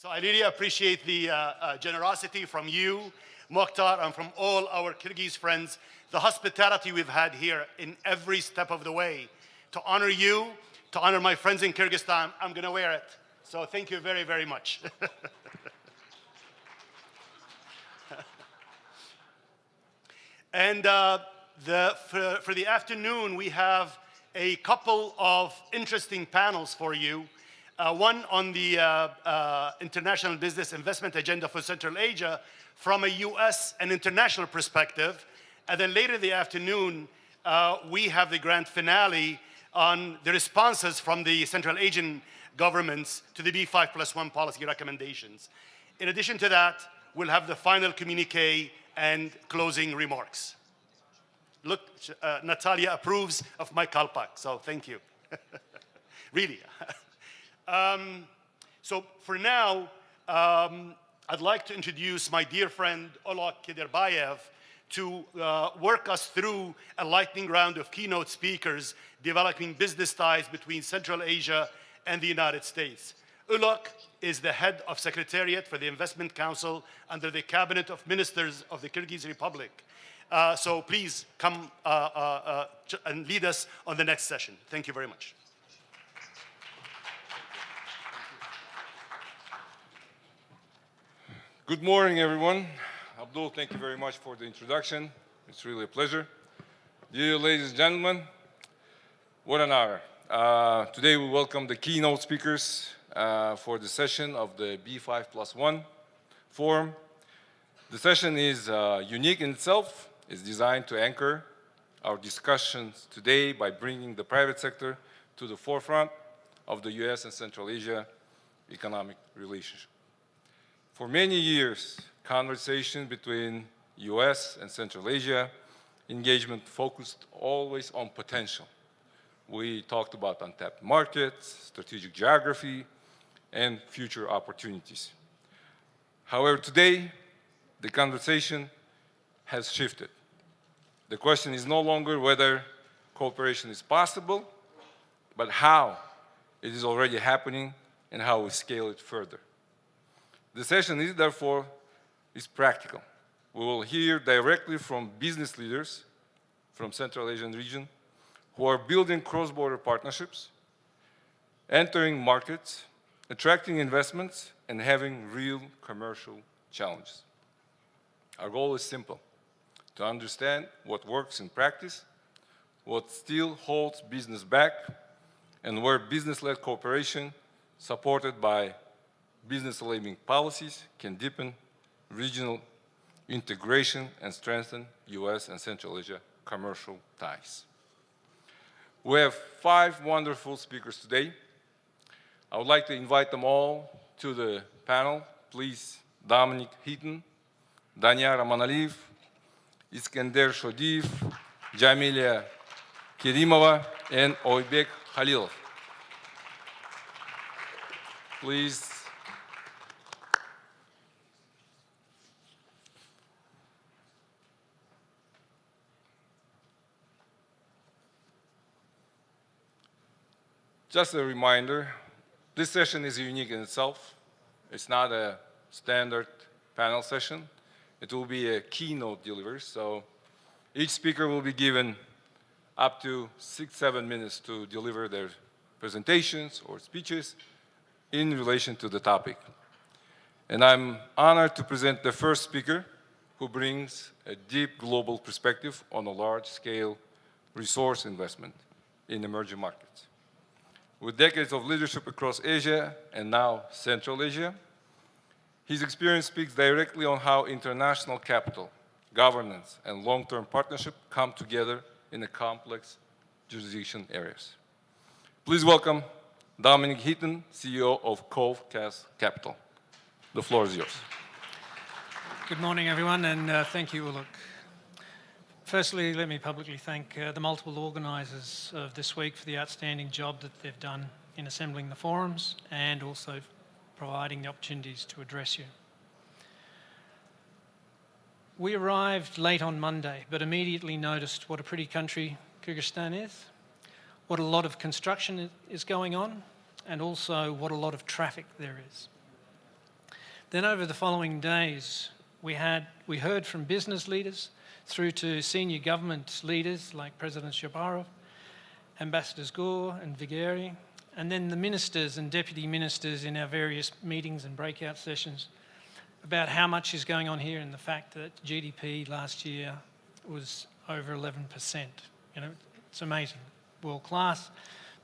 So I really appreciate the generosity from you, Mokhtar, and from all our Kyrgyz friends, the hospitality we've had here in every step of the way. To honor you, to honor my friends in Kyrgyzstan, I'm going to wear it. So thank you very, very much. And for the afternoon, we have a couple of interesting panels for you. One on the international business investment agenda for Central Asia from a US and international perspective. And then later in the afternoon, we have the grand finale on the responses from the Central Asian governments to the B5+1 policy recommendations. In addition to that, we'll have the final communique and closing remarks. Look, Natalia approves of my kalpak, so thank you. Really. So for now, I'd like to introduce my dear friend Olok Kederbayev to work us through a lightning round of keynote speakers developing business ties between Central Asia and the United States. Olok is the head of Secretariat for the Investment Council under the Cabinet of Ministers of the Kyrgyz Republic. So please come and lead us on the next session. Thank you very much. Good morning, everyone. Abdul, thank you very much for the introduction. It's really a pleasure. Dear ladies and gentlemen, what an honor. Today we welcome the keynote speakers for the session of the B5+1 forum. The session is unique in itself. It's designed to anchor our discussions today by bringing the private sector to the forefront of the US and Central Asia economic relationship. For many years, conversation between US and Central Asia engagement focused always on potential. We talked about untapped markets, strategic geography, and future opportunities. However, today, the conversation has shifted. The question is no longer whether cooperation is possible, but how it is already happening and how we scale it further. The session is therefore practical. We will hear directly from business leaders from Central Asian region who are building cross-border partnerships, entering markets, attracting investments, and having real commercial challenges. Our goal is simple: to understand what works in practice, what still holds business back, and where business-led cooperation supported by business-enabling policies can deepen regional integration and strengthen US and Central Asia commercial ties. We have 5 wonderful speakers today. I would like to invite them all to the panel. Please, Dominic Heaton, Danyar Amanaliyev, Iskender Shodiyev, Jamilia Kerimova, and Oybek Khalilov. Please. Just a reminder, this session is unique in itself. It's not a standard panel session. It will be a keynote delivery, so each speaker will be given up to 6-7 minutes to deliver their presentations or speeches in relation to the topic. And I'm honored to present the first speaker who brings a deep global perspective on a large-scale resource investment in emerging markets. With decades of leadership across Asia and now Central Asia, his experience speaks directly on how international capital, governance, and long-term partnership come together in a complex jurisdiction areas. Please welcome Dominic Heaton, CEO of Cove Capital. The floor is yours. Good morning, everyone, and thank you, Uluk. Firstly, let me publicly thank the multiple organisers of this week for the outstanding job that they've done in assembling the forums and also providing the opportunities to address you. We arrived late on Monday, but immediately noticed what a pretty country Kyrgyzstan is, what a lot of construction is going on, and also what a lot of traffic there is. Then over the following days, we heard from business leaders through to senior government leaders like President Shabarov, Ambassadors Gore and Vigery, and then the ministers and deputy ministers in our various meetings and breakout sessions about how much is going on here and the fact that GDP last year was over 11%. You know, it's amazing, world class,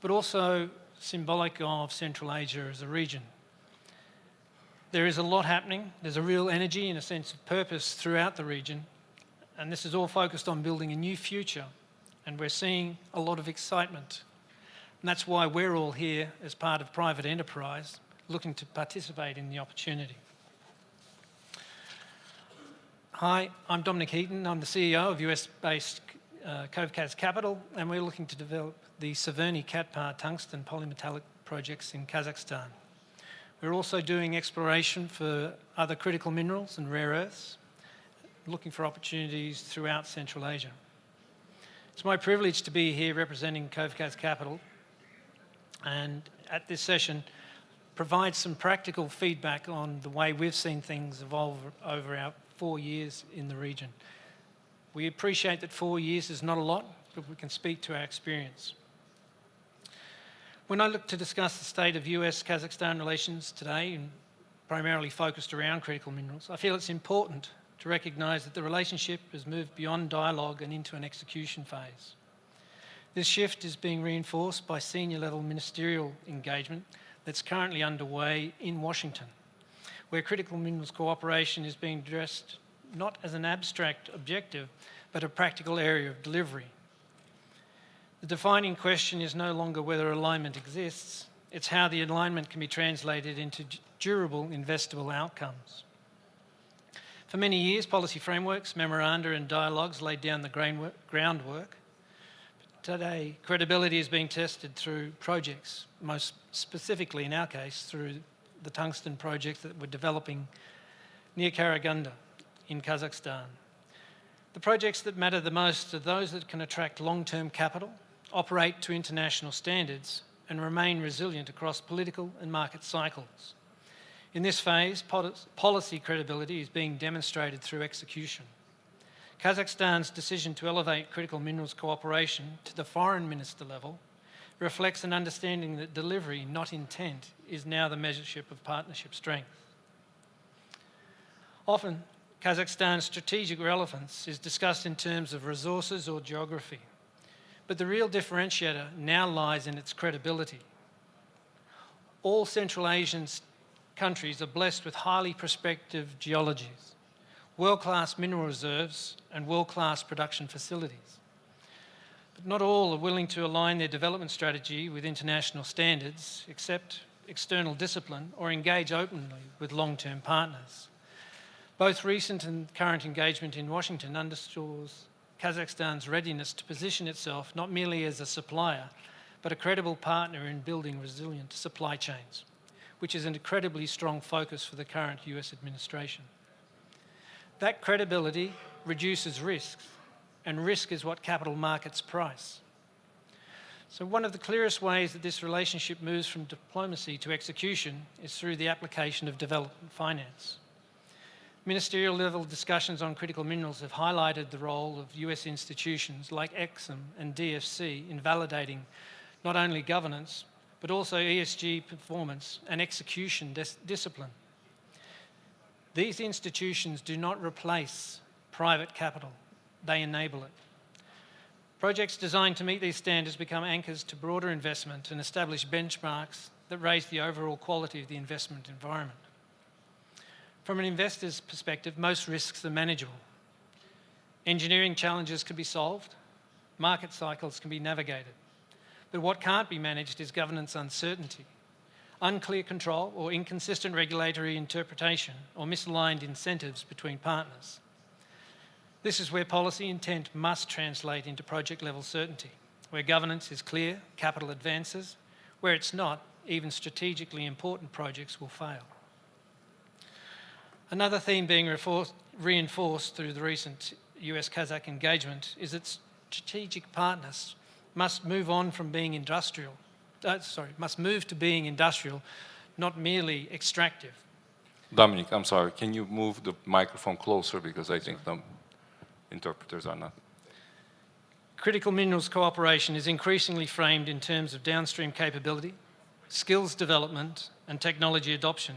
but also symbolic of Central Asia as a region. There is a lot happening. There's a real energy and a sense of purpose throughout the region, and this is all focused on building a new future, and we're seeing a lot of excitement. And that's why we're all here as part of private enterprise, looking to participate in the opportunity. Hi, I'm Dominic Heaton. I'm the CEO of US-based Kavkaz Capital, and we're looking to develop the Severny Katpar tungsten polymetallic projects in Kazakhstan. We're also doing exploration for other critical minerals and rare earths, looking for opportunities throughout Central Asia. It's my privilege to be here representing Kavkaz Capital, and at this session provide some practical feedback on the way we've seen things evolve over our 4 years in the region. We appreciate that 4 years is not a lot, but we can speak to our experience. When I look to discuss the state of US-Kazakhstan relations today, and primarily focused around critical minerals, I feel it's important to recognise that the relationship has moved beyond dialogue and into an execution phase. This shift is being reinforced by senior-level ministerial engagement that's currently underway in Washington, where critical minerals cooperation is being addressed not as an abstract objective, but a practical area of delivery. The defining question is no longer whether alignment exists, it's how the alignment can be translated into durable, investable outcomes. For many years, policy frameworks, memoranda and dialogues laid down the groundwork. Today, credibility is being tested through projects, most specifically in our case, through the tungsten project that we're developing near Karaganda in Kazakhstan. The projects that matter the most are those that can attract long-term capital, operate to international standards, and remain resilient across political and market cycles. In this phase, policy credibility is being demonstrated through execution. Kazakhstan's decision to elevate critical minerals cooperation to the foreign minister level reflects an understanding that delivery, not intent, is now the measureship of partnership strength. Often, Kazakhstan's strategic relevance is discussed in terms of resources or geography, but the real differentiator now lies in its credibility. All Central Asian countries are blessed with highly prospective geologies, world-class mineral reserves and world-class production facilities. But not all are willing to align their development strategy with international standards, accept external discipline, or engage openly with long-term partners. Both recent and current engagement in Washington underscores Kazakhstan's readiness to position itself not merely as a supplier, but a credible partner in building resilient supply chains, which is an incredibly strong focus for the current US administration. That credibility reduces risks, and risk is what capital markets price. So one of the clearest ways that this relationship moves from diplomacy to execution is through the application of development finance. Ministerial level discussions on critical minerals have highlighted the role of US institutions like EXIM and DFC in validating not only governance, but also ESG performance and execution discipline. These institutions do not replace private capital, they enable it. Projects designed to meet these standards become anchors to broader investment and establish benchmarks that raise the overall quality of the investment environment. From an investor's perspective, most risks are manageable. Engineering challenges can be solved, market cycles can be navigated. But what can't be managed is governance uncertainty, unclear control or inconsistent regulatory interpretation or misaligned incentives between partners. This is where policy intent must translate into project-level certainty, where governance is clear, capital advances. Where it's not, even strategically important projects will fail. Another theme being reinforced through the recent US-Kazakh engagement is that strategic partners must move to being industrial, not merely extractive. Dominic, I'm sorry, can you move the microphone closer because I think the interpreters are not. Critical minerals cooperation is increasingly framed in terms of downstream capability, skills development and technology adoption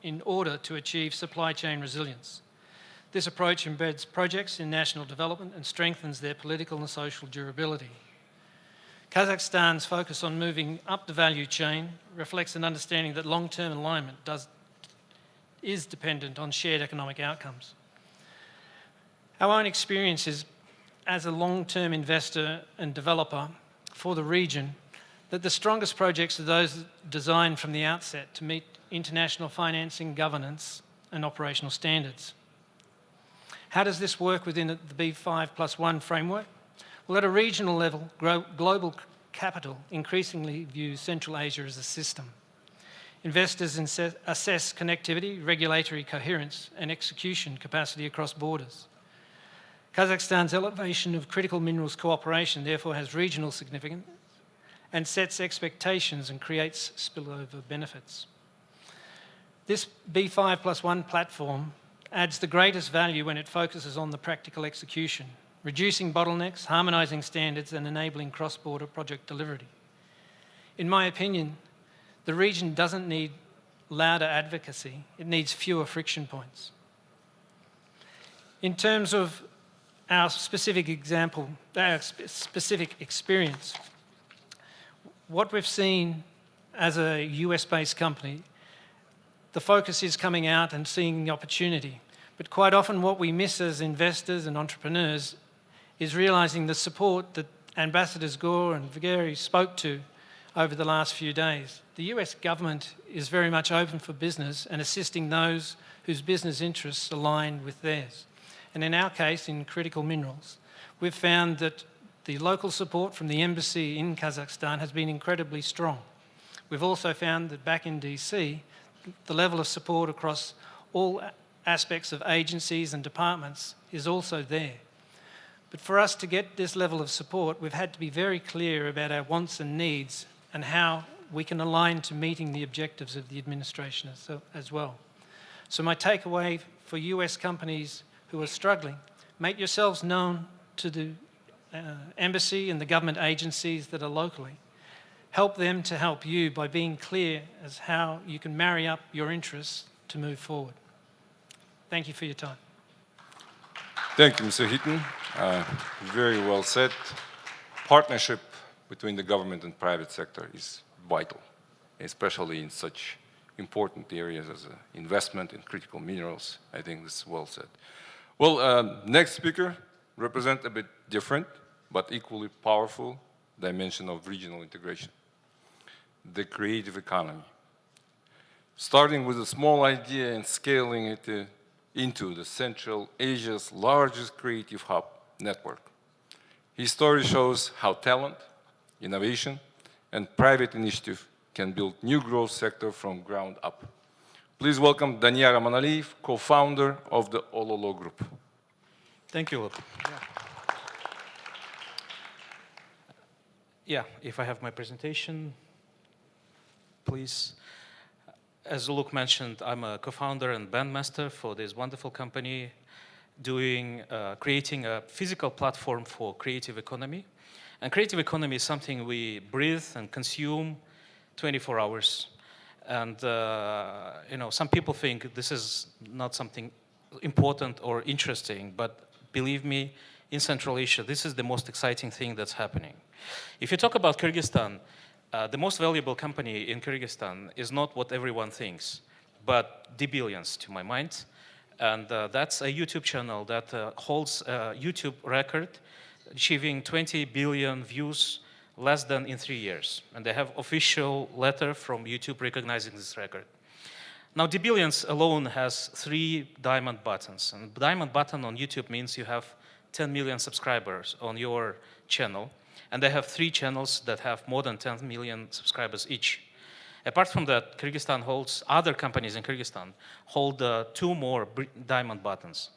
in order to achieve supply chain resilience. This approach embeds projects in national development and strengthens their political and social durability. Kazakhstan's focus on moving up the value chain reflects an understanding that long-term alignment is dependent on shared economic outcomes. Our own experiences as a long-term investor and developer for the region that the strongest projects are those designed from the outset to meet international financing, governance and operational standards. How does this work within the B5+1 framework? Well, at a regional level, global capital increasingly views Central Asia as a system. Investors assess connectivity, regulatory coherence and execution capacity across borders. Kazakhstan's elevation of critical minerals cooperation therefore has regional significance and sets expectations and creates spillover benefits. This B5+1 platform adds the greatest value when it focuses on the practical execution, reducing bottlenecks, harmonising standards and enabling cross-border project delivery. In my opinion, the region doesn't need louder advocacy, it needs fewer friction points. In terms of our specific example, our specific experience, what we've seen as a US-based company, the focus is coming out and seeing the opportunity. But quite often what we miss as investors and entrepreneurs is realising the support that Ambassadors Gore and Vigueri spoke to over the last few days. The US government is very much open for business and assisting those whose business interests align with theirs. And in our case, in critical minerals, we've found that the local support from the embassy in Kazakhstan has been incredibly strong. We've also found that back in DC, the level of support across all aspects of agencies and departments is also there. But for us to get this level of support, we've had to be very clear about our wants and needs and how we can align to meeting the objectives of the administration as well. So my takeaway for US companies who are struggling, make yourselves known to the embassy and the government agencies that are locally. Help them to help you by being clear as how you can marry up your interests to move forward. Thank you for your time. Thank you, Mr. Heaton. Very well said. Partnership between the government and private sector is vital, especially in such important areas as investment in critical minerals. I think this is well said. Well, next speaker represents a bit different, but equally powerful dimension of regional integration, the creative economy. Starting with a small idea and scaling it into the Central Asia's largest creative hub network. His story shows how talent, innovation, and private initiative can build new growth sector from ground up. Please welcome Danyara Manaliyev, co-founder of the Ololo Group. Thank you, Luke. Yeah, if I have my presentation, please. As Luke mentioned, I'm a co-founder and bandmaster for this wonderful company creating a physical platform for creative economy. And creative economy is something we breathe and consume 24 hours. And some people think this is not something important or interesting, but believe me, in Central Asia, this is the most exciting thing that's happening. If you talk about Kyrgyzstan, the most valuable company in Kyrgyzstan is not what everyone thinks, but D-Billions to my mind. And that's a YouTube channel that holds a YouTube record, achieving 20 billion views less than in 3 years. And they have official letter from YouTube recognizing this record. Now, D-Billions alone has 3 diamond buttons. And diamond button on YouTube means you have 10 million subscribers on your channel. And they have 3 channels that have more than 10 million subscribers each. Apart from that, Kyrgyzstan holds, other companies in Kyrgyzstan hold 2 more diamond buttons.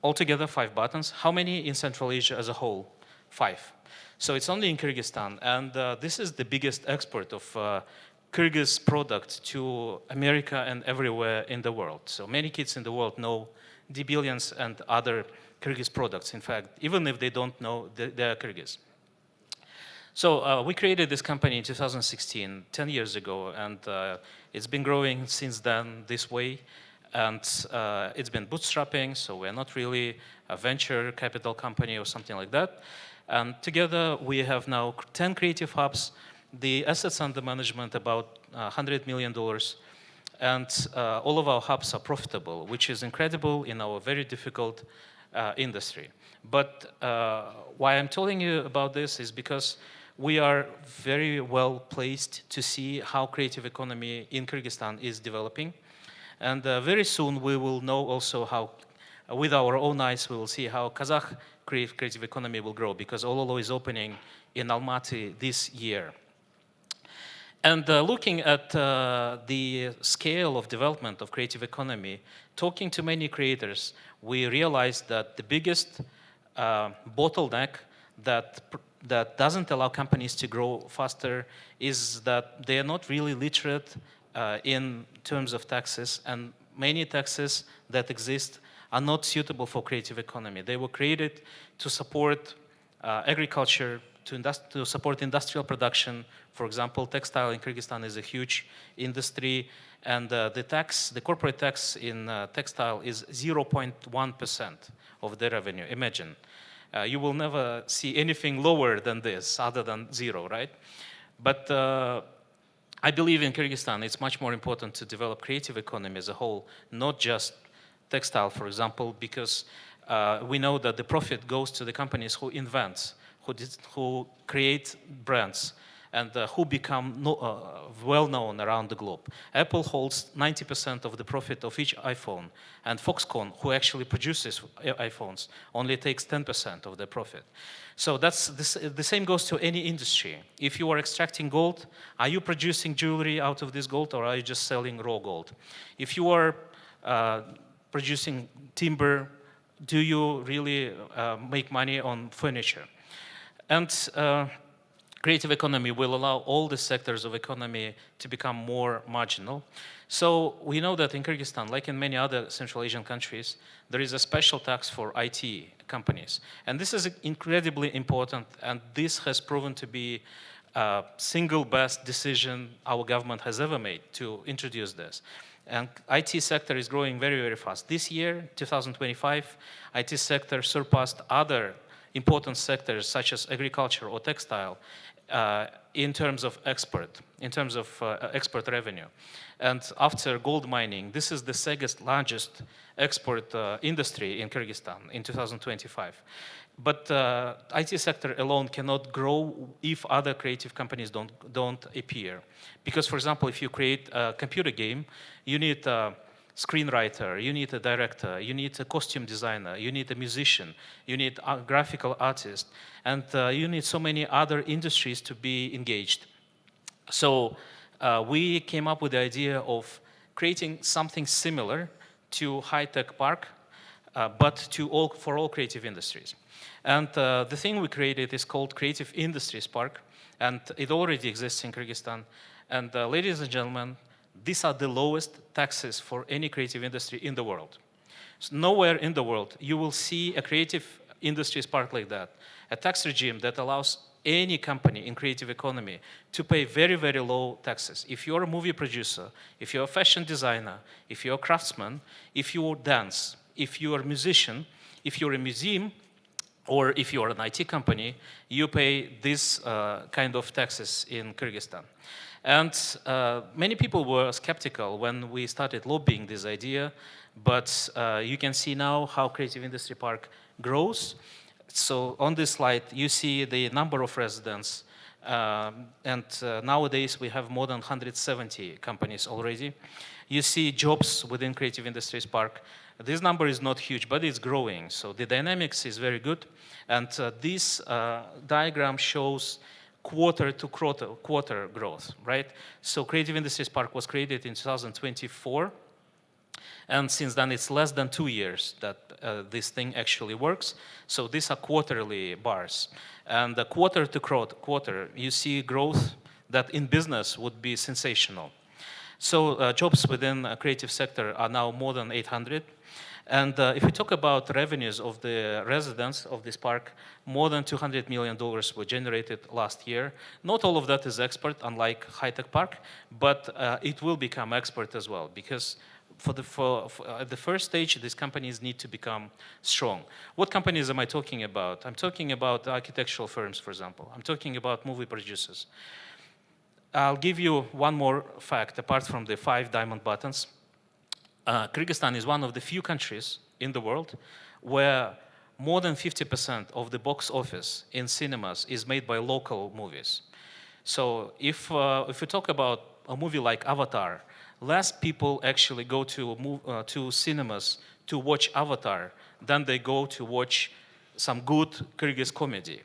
Altogether 5 buttons. How many in Central Asia as a whole? 5. So it's only in Kyrgyzstan. And this is the biggest export of Kyrgyz product to America and everywhere in the world. So many kids in the world know D-Billions and other Kyrgyz products. In fact, even if they don't know, they are Kyrgyz. So we created this company in 2016, 10 years ago, and it's been growing since then this way. And it's been bootstrapping, so we're not really a venture capital company or something like that. And together we have now 10 creative hubs, the assets under management about $100 million, and all of our hubs are profitable, which is incredible in our very difficult industry. But why I'm telling you about this is because we are very well placed to see how creative economy in Kyrgyzstan is developing. And very soon we will know also how, with our own eyes, we will see how Kazakh creative economy will grow, because Ololo is opening in Almaty this year. And looking at the scale of development of creative economy, talking to many creators, we realized that the biggest bottleneck that doesn't allow companies to grow faster is that they are not really literate in terms of taxes, and many taxes that exist are not suitable for creative economy. They were created to support agriculture, to support industrial production. For example, textile in Kyrgyzstan is a huge industry, and the corporate tax in textile is 0.1% of the revenue. Imagine. You will never see anything lower than this, other than zero, right? But I believe in Kyrgyzstan it's much more important to develop creative economy as a whole, not just textile, for example, because we know that the profit goes to the companies who invent, who create brands, and who become well-known around the globe. Apple holds 90% of the profit of each iPhone, and Foxconn, who actually produces iPhones, only takes 10% of the profit. So the same goes to any industry. If you are extracting gold, are you producing jewelry out of this gold, or are you just selling raw gold? If you are producing timber, do you really make money on furniture? And creative economy will allow all the sectors of economy to become more marginal. So we know that in Kyrgyzstan, like in many other Central Asian countries, there is a special tax for IT companies. And this is incredibly important, and this has proven to be a single best decision our government has ever made to introduce this. And IT sector is growing very, very fast. This year, 2025, IT sector surpassed other important sectors such as agriculture or textile in terms of export revenue. And after gold mining, this is the second largest export industry in Kyrgyzstan in 2025. But IT sector alone cannot grow if other creative companies don't appear. Because, for example, if you create a computer game, you need a screenwriter, you need a director, you need a costume designer, you need a musician, you need a graphical artist, and you need so many other industries to be engaged. So we came up with the idea of creating something similar to high-tech park, but for all creative industries. And the thing we created is called Creative Industries Park, and it already exists in Kyrgyzstan. And ladies and gentlemen, these are the lowest taxes for any creative industry in the world. So nowhere in the world you will see a creative industries park like that, a tax regime that allows any company in creative economy to pay very, very low taxes. If you're a movie producer, if you're a fashion designer, if you're a craftsman, if you dance, if you're a musician, if you're a museum, or if you're an IT company, you pay this kind of taxes in Kyrgyzstan. And many people were skeptical when we started lobbying this idea, but you can see now how Creative Industry Park grows. So on this slide, you see the number of residents, and nowadays we have more than 170 companies already. You see jobs within Creative Industries Park. This number is not huge, but it's growing, so the dynamics is very good. And this diagram shows quarter growth, right? So Creative Industries Park was created in 2024, and since then it's less than 2 years that this thing actually works. So these are quarterly bars, and the quarter to quarter, you see growth that in business would be sensational. So jobs within the creative sector are now more than 800. And if we talk about revenues of the residents of this park, more than $200 million were generated last year. Not all of that is export, unlike high-tech park, but it will become export as well, because at the first stage, these companies need to become strong. What companies am I talking about? I'm talking about architectural firms, for example. I'm talking about movie producers. I'll give you one more fact, apart from the 5 diamond buttons. Kyrgyzstan is one of the few countries in the world where more than 50% of the box office in cinemas is made by local movies. So if we talk about a movie like Avatar, less people actually go to cinemas to watch Avatar than they go to watch some good Kyrgyz comedy.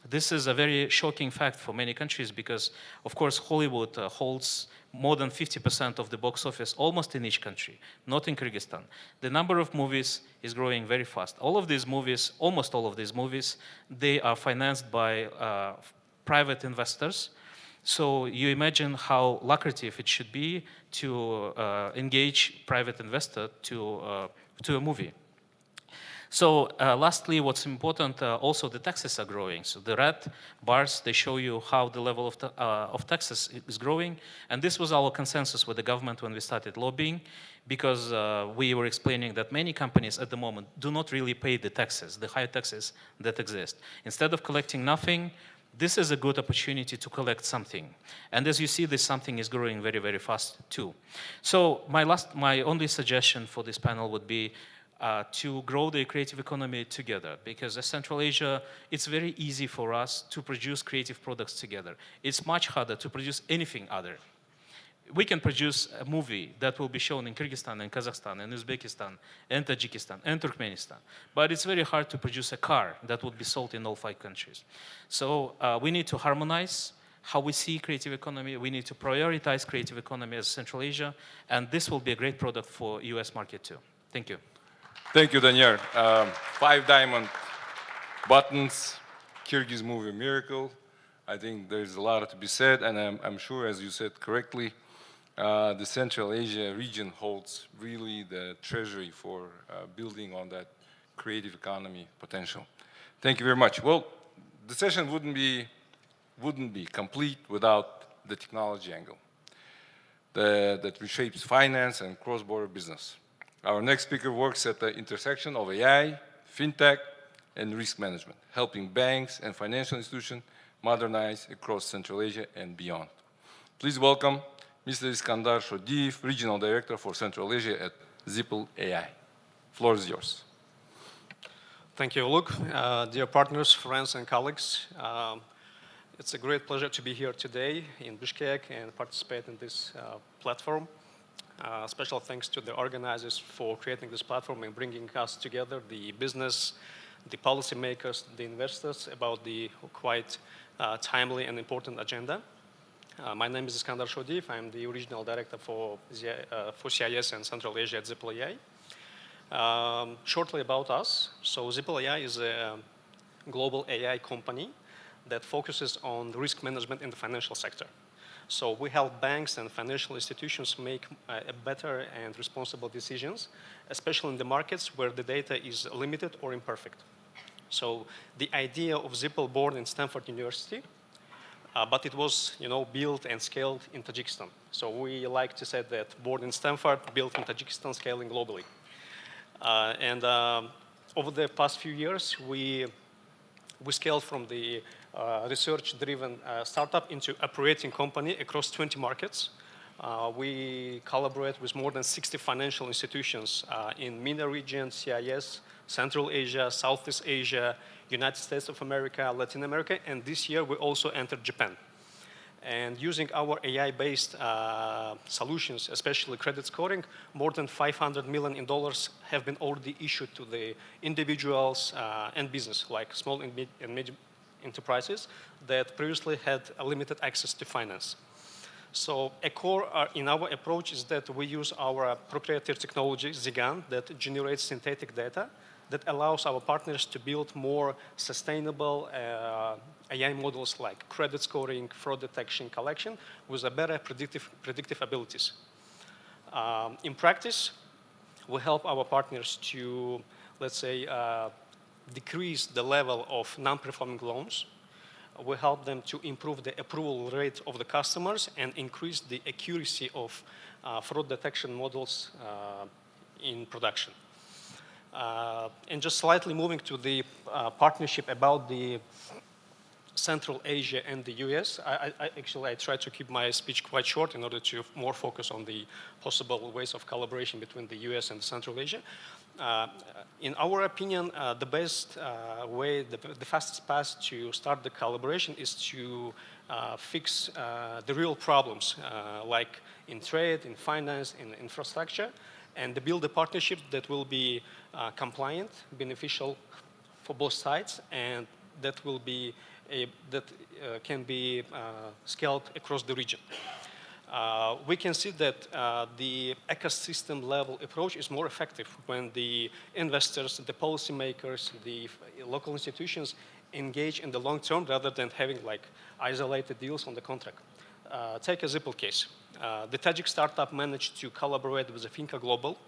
This is a very shocking fact for many countries because, of course, Hollywood holds more than 50% of the box office almost in each country, not in Kyrgyzstan. The number of movies is growing very fast. All of these movies, almost all of these movies, they are financed by private investors. So you imagine how lucrative it should be to engage private investor to a movie. So lastly, what's important, also the taxes are growing. So the red bars, they show you how the level of taxes is growing. And this was our consensus with the government when we started lobbying, because we were explaining that many companies at the moment do not really pay the taxes, the high taxes that exist. Instead of collecting nothing, this is a good opportunity to collect something. And as you see, this something is growing very, very fast too. So my only suggestion for this panel would be to grow the creative economy together, because as Central Asia, it's very easy for us to produce creative products together. It's much harder to produce anything other. We can produce a movie that will be shown in Kyrgyzstan and Kazakhstan and Uzbekistan and Tajikistan and Turkmenistan, but it's very hard to produce a car that would be sold in all 5 countries. So we need to harmonize how we see creative economy. We need to prioritize creative economy as Central Asia, and this will be a great product for US market too. Thank you. Thank you, Daniel. 5 diamond buttons, Kyrgyz movie miracle. I think there's a lot to be said, and I'm sure, as you said correctly, the Central Asia region holds really the treasury for building on that creative economy potential. Thank you very much. Well, the session wouldn't be complete without the technology angle that reshapes finance and cross-border business. Our next speaker works at the intersection of AI, fintech, and risk management, helping banks and financial institutions modernize across Central Asia and beyond. Please welcome Mr. Iskandar Shodiyev, Regional Director for Central Asia at Zipl AI. Floor is yours. Thank you, Luke. Dear partners, friends, and colleagues, it's a great pleasure to be here today in Bishkek and participate in this platform. Special thanks to the organizers for creating this platform and bringing us together, the business, the policymakers, the investors, about the quite timely and important agenda. My name is Iskandar Shodiyev. I'm the Regional Director for CIS and Central Asia at Zipl AI. Shortly about us. So Zipl AI is a global AI company that focuses on risk management in the financial sector. So we help banks and financial institutions make better and responsible decisions, especially in the markets where the data is limited or imperfect. So the idea of Zipl born in Stanford University, but it was, built and scaled in Tajikistan. So we like to say that born in Stanford, built in Tajikistan, scaling globally. And over the past few years, we scaled from the research-driven startup into operating company across 20 markets. We collaborate with more than 60 financial institutions in MENA region, CIS, Central Asia, Southeast Asia, United States of America, Latin America, and this year we also entered Japan. And using our AI-based solutions, especially credit scoring, more than $500 million have been already issued to the individuals and business, like small and medium enterprises that previously had a limited access to finance. So a core in our approach is that we use our proprietary technology, Zigan, that generates synthetic data that allows our partners to build more sustainable AI models like credit scoring, fraud detection, collection, with a better predictive abilities. In practice, we help our partners to, let's say, decrease the level of non-performing loans. We help them to improve the approval rate of the customers and increase the accuracy of fraud detection models in production. And just slightly moving to the partnership about the Central Asia and the US, I try to keep my speech quite short in order to more focus on the possible ways of collaboration between the US and Central Asia. In our opinion, the best way, the fastest path to start the collaboration is to fix the real problems, like in trade, in finance, in infrastructure, and to build a partnership that will be compliant, beneficial for both sides, and that will be can be scaled across the region. We can see that the ecosystem level approach is more effective when the investors, the policymakers, the local institutions engage in the long term rather than having like isolated deals on the contract. Take a Zipple case. The Tajik startup managed to collaborate with the Finca Global,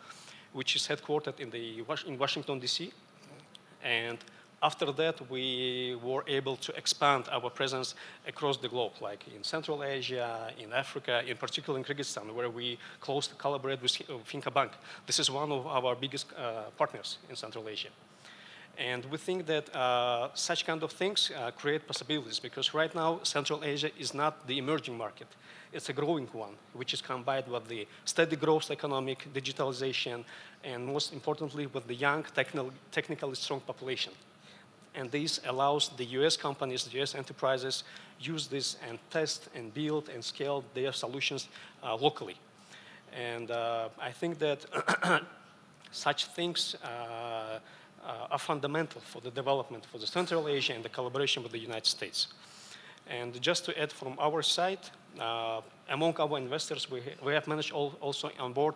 which is headquartered in Washington, DC. And after that, we were able to expand our presence across the globe, like in Central Asia, in Africa, in particular in Kyrgyzstan, where we closely collaborate with Finca Bank. This is one of our biggest partners in Central Asia. And we think that such kind of things create possibilities, because right now, Central Asia is not the emerging market. It's a growing one, which is combined with the steady growth economic, digitalization, and most importantly, with the young, technically strong population. And this allows the US companies, the US enterprises, use this and test and build and scale their solutions locally. And I think that such things are fundamental for the development for the Central Asia and the collaboration with the United States. And just to add from our side, among our investors, we have managed also on board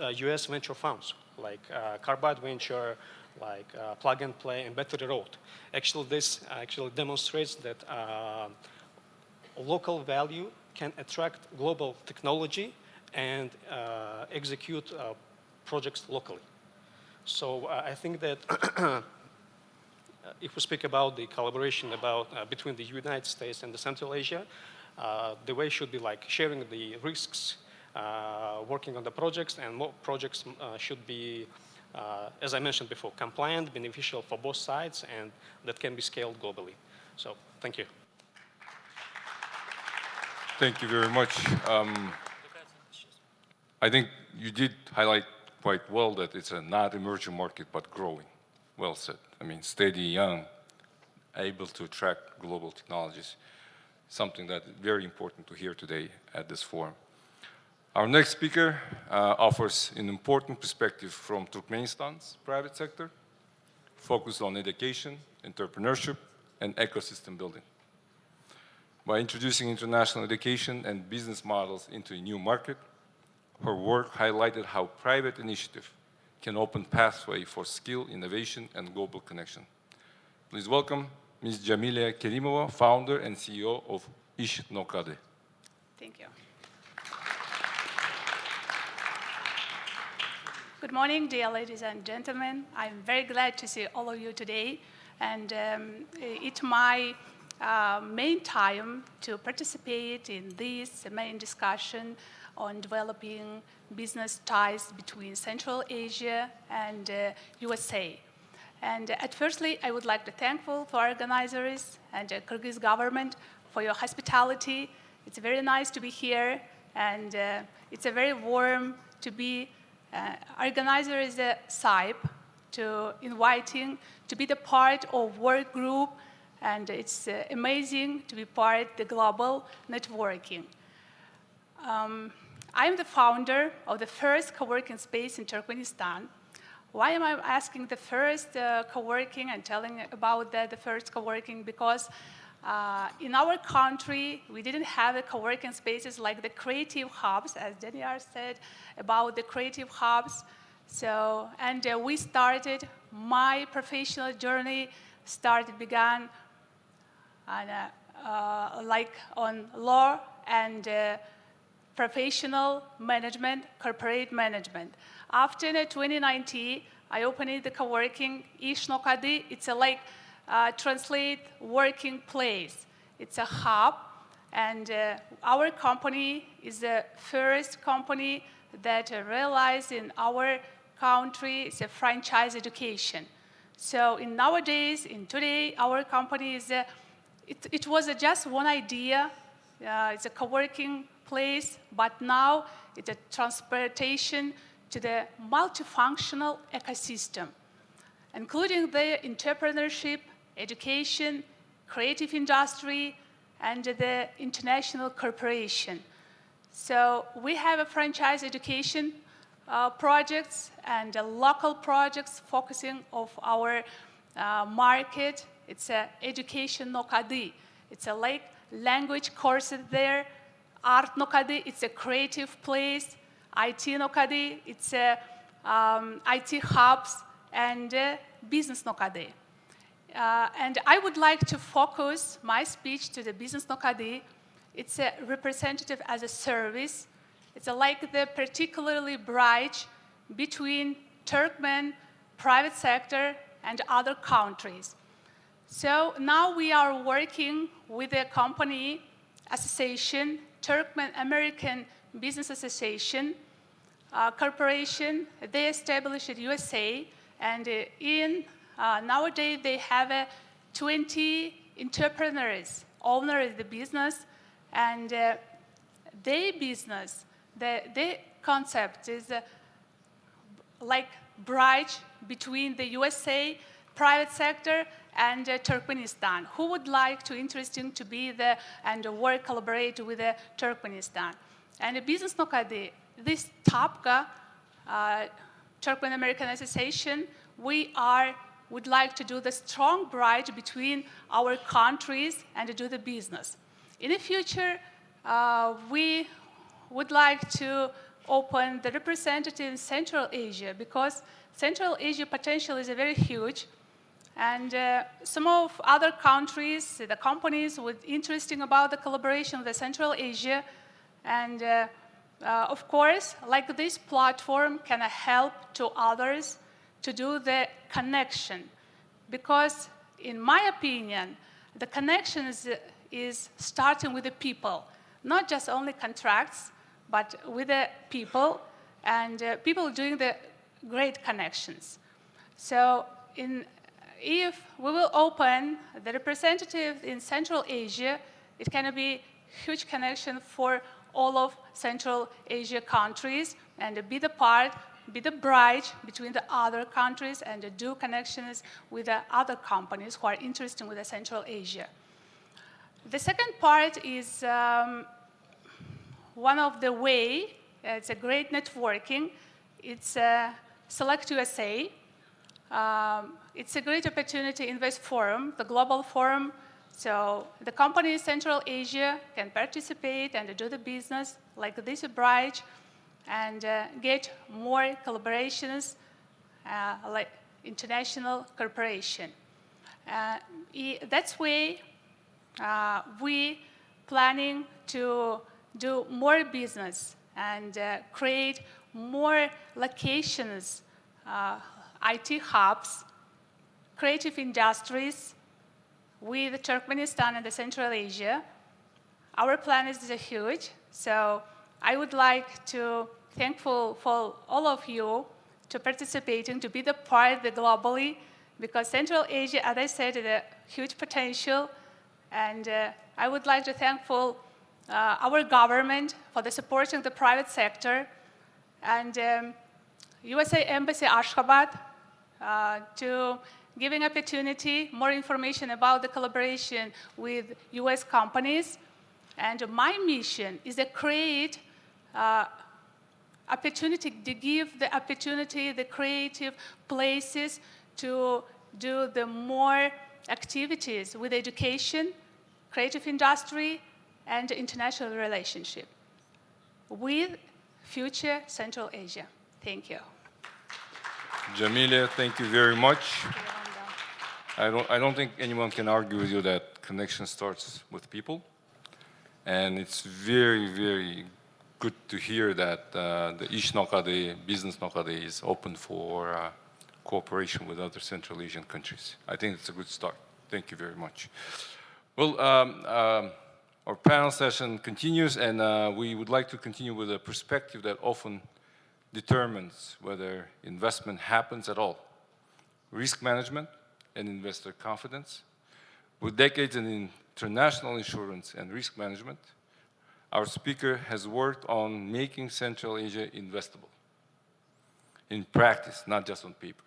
US venture funds, like Carbide Venture, like Plug and Play and Battery Road. Actually, this actually demonstrates that local value can attract global technology and execute projects locally. So I think that if we speak about the collaboration between the United States and the Central Asia, the way should be like sharing the risks, working on the projects, and more projects should be, as I mentioned before, compliant, beneficial for both sides, and that can be scaled globally. So thank you. Thank you very much. I think you did highlight quite well that it's a not emerging market, but growing. Well said. I mean, steady, young, able to attract global technologies, something that is very important to hear today at this forum. Our next speaker offers an important perspective from Turkmenistan's private sector, focused on education, entrepreneurship, and ecosystem building. By introducing international education and business models into a new market, her work highlighted how private initiative can open pathway for skill, innovation, and global connection. Please welcome Ms. Jamila Kerimova, founder and CEO of Ish Nokade. Thank you. Good morning, dear ladies and gentlemen. I'm very glad to see all of you today. And it's my main time to participate in this main discussion on developing business ties between Central Asia and USA. And firstly, I would like to thankful for organizers and the Kyrgyz government for your hospitality. It's very nice to be here, and it's a very warm to be. Organizer is a SIPE to inviting to be the part of work group, and it's amazing to be part of the global networking. I'm the founder of the first co-working space in Turkmenistan. Why am I asking the first co-working and telling about the first co-working? Because in our country, we didn't have the co-working spaces like the creative hubs, as Daniel said about the creative hubs. So, and we started, my professional journey began on law and professional management, corporate management. After 2019, I opened the co-working Ishnokadi. It's translate working place. It's a hub, and our company is the first company that realized in our country it's a franchise education. So in today, our company is it was just one idea. It's a co-working place, but now it's a transportation to the multifunctional ecosystem, including the entrepreneurship, education, creative industry, and the international corporation. So we have a franchise education projects and local projects focusing of our market. It's a education nokadi. It's a language courses there. Art nokadi, it's a creative place. IT nokadi, it's a IT hubs, and business nokadi. And I would like to focus my speech to the business nokadi. It's a representative as a service. It's like the particularly bridge between Turkmen, private sector, and other countries. So now we are working with a company association, Turkmen American Business Association Corporation. They established in USA, and nowadays they have 20 entrepreneurs, owners of the business, and their business, their concept is like bridge between the USA private sector and Turkmenistan. Who would like to interesting to be there and work, collaborate with Turkmenistan? And the business nokadi, this TAPCA, Turkmen American Association, would like to do the strong bridge between our countries and do the business. In the future, we would like to open the representative in Central Asia, because Central Asia potential is very huge. And some of other countries, the companies with interesting about the collaboration with the Central Asia. And of course, like this platform can help to others to do the connection. Because in my opinion, the connection is starting with the people, not just only contracts, but with the people, and people doing the great connections. So if we will open the representative in Central Asia, it can be huge connection for all of Central Asia countries, and be the bridge between the other countries, and do connections with the other companies who are interested with the Central Asia. The second part is one of the way. It's a great networking. It's Select USA. It's a great opportunity Invest Forum, the global forum. So the companies in Central Asia can participate and do the business like this bridge, and get more collaborations like international corporation. That's why we planning to do more business and create more locations, IT hubs, creative industries with Turkmenistan and the Central Asia. Our plan is huge, so I would like to thankful for all of you to participating, to be the part globally, because Central Asia, as I said, is a huge potential, and I would like to thankful our government for the supporting the private sector, and USA Embassy Ashgabat to giving opportunity, more information about the collaboration with US companies. And my mission is to create opportunity, to give the opportunity, the creative places to do the more activities with education, creative industry, and international relationship with future Central Asia. Thank you. Jamilia, thank you very much. I don't think anyone can argue with you that connection starts with people. And it's very, very good to hear that the Ish Nokade, Business Nokade is open for cooperation with other Central Asian countries. I think it's a good start. Thank you very much. Well, our panel session continues, and we would like to continue with a perspective that often determines whether investment happens at all. Risk management and investor confidence. With decades in international insurance and risk management, our speaker has worked on making Central Asia investable in practice, not just on paper.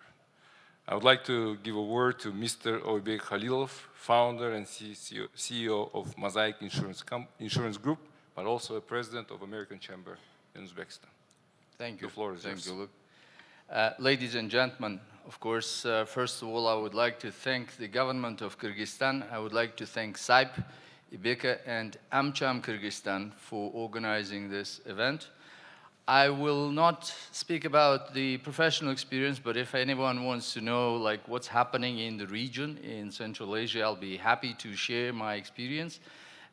I would like to give a word to Mr. Oybek Khalilov, founder and CEO of Mosaic Insurance Group, but also a president of American Chamber in Uzbekistan. Thank you. The floor is Thank yours. you, Luke. Ladies and gentlemen, of course, first of all, I would like to thank the government of Kyrgyzstan. I would like to thank SAIP, IBECA, and AmCham Kyrgyzstan for organizing this event. I will not speak about the professional experience, but if anyone wants to know like what's happening in the region in Central Asia, I'll be happy to share my experience.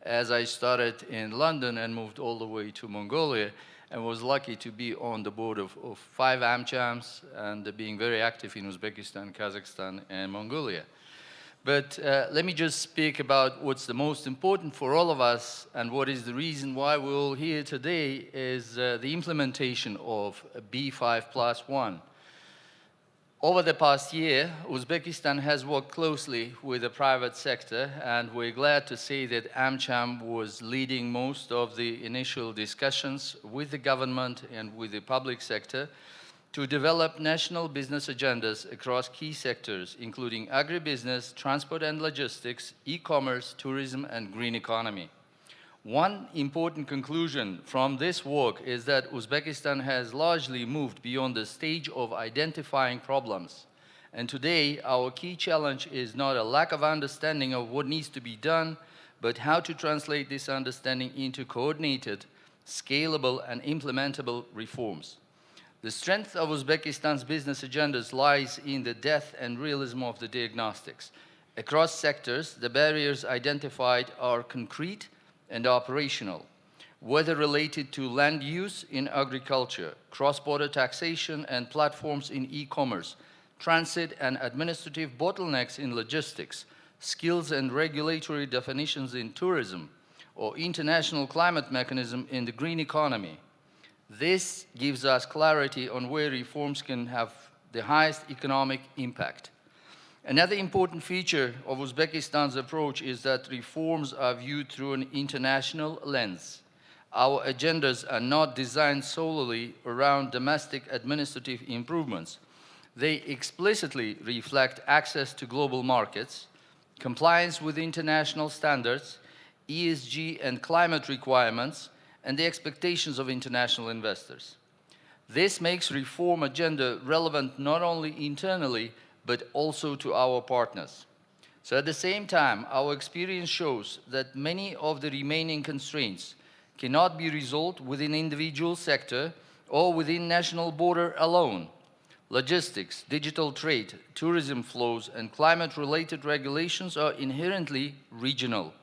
As I started in London and moved all the way to Mongolia, and was lucky to be on the board of 5 AmChams and being very active in Uzbekistan, Kazakhstan, and Mongolia. But let me just speak about what's the most important for all of us, and what is the reason why we're all here today is the implementation of B5+1. Over the past year, Uzbekistan has worked closely with the private sector, and we're glad to say that AmCham was leading most of the initial discussions with the government and with the public sector to develop national business agendas across key sectors, including agribusiness, transport and logistics, e-commerce, tourism, and green economy. One important conclusion from this work is that Uzbekistan has largely moved beyond the stage of identifying problems. And today, our key challenge is not a lack of understanding of what needs to be done, but how to translate this understanding into coordinated, scalable, and implementable reforms. The strength of Uzbekistan's business agendas lies in the depth and realism of the diagnostics. Across sectors, the barriers identified are concrete and operational, whether related to land use in agriculture, cross-border taxation and platforms in e-commerce, transit and administrative bottlenecks in logistics, skills and regulatory definitions in tourism, or international climate mechanism in the green economy. This gives us clarity on where reforms can have the highest economic impact. Another important feature of Uzbekistan's approach is that reforms are viewed through an international lens. Our agendas are not designed solely around domestic administrative improvements. They explicitly reflect access to global markets, compliance with international standards, ESG and climate requirements, and the expectations of international investors. This makes reform agenda relevant not only internally, but also to our partners. So at the same time, our experience shows that many of the remaining constraints cannot be resolved within individual sector or within national border alone. Logistics, digital trade, tourism flows, and climate-related regulations are inherently regional.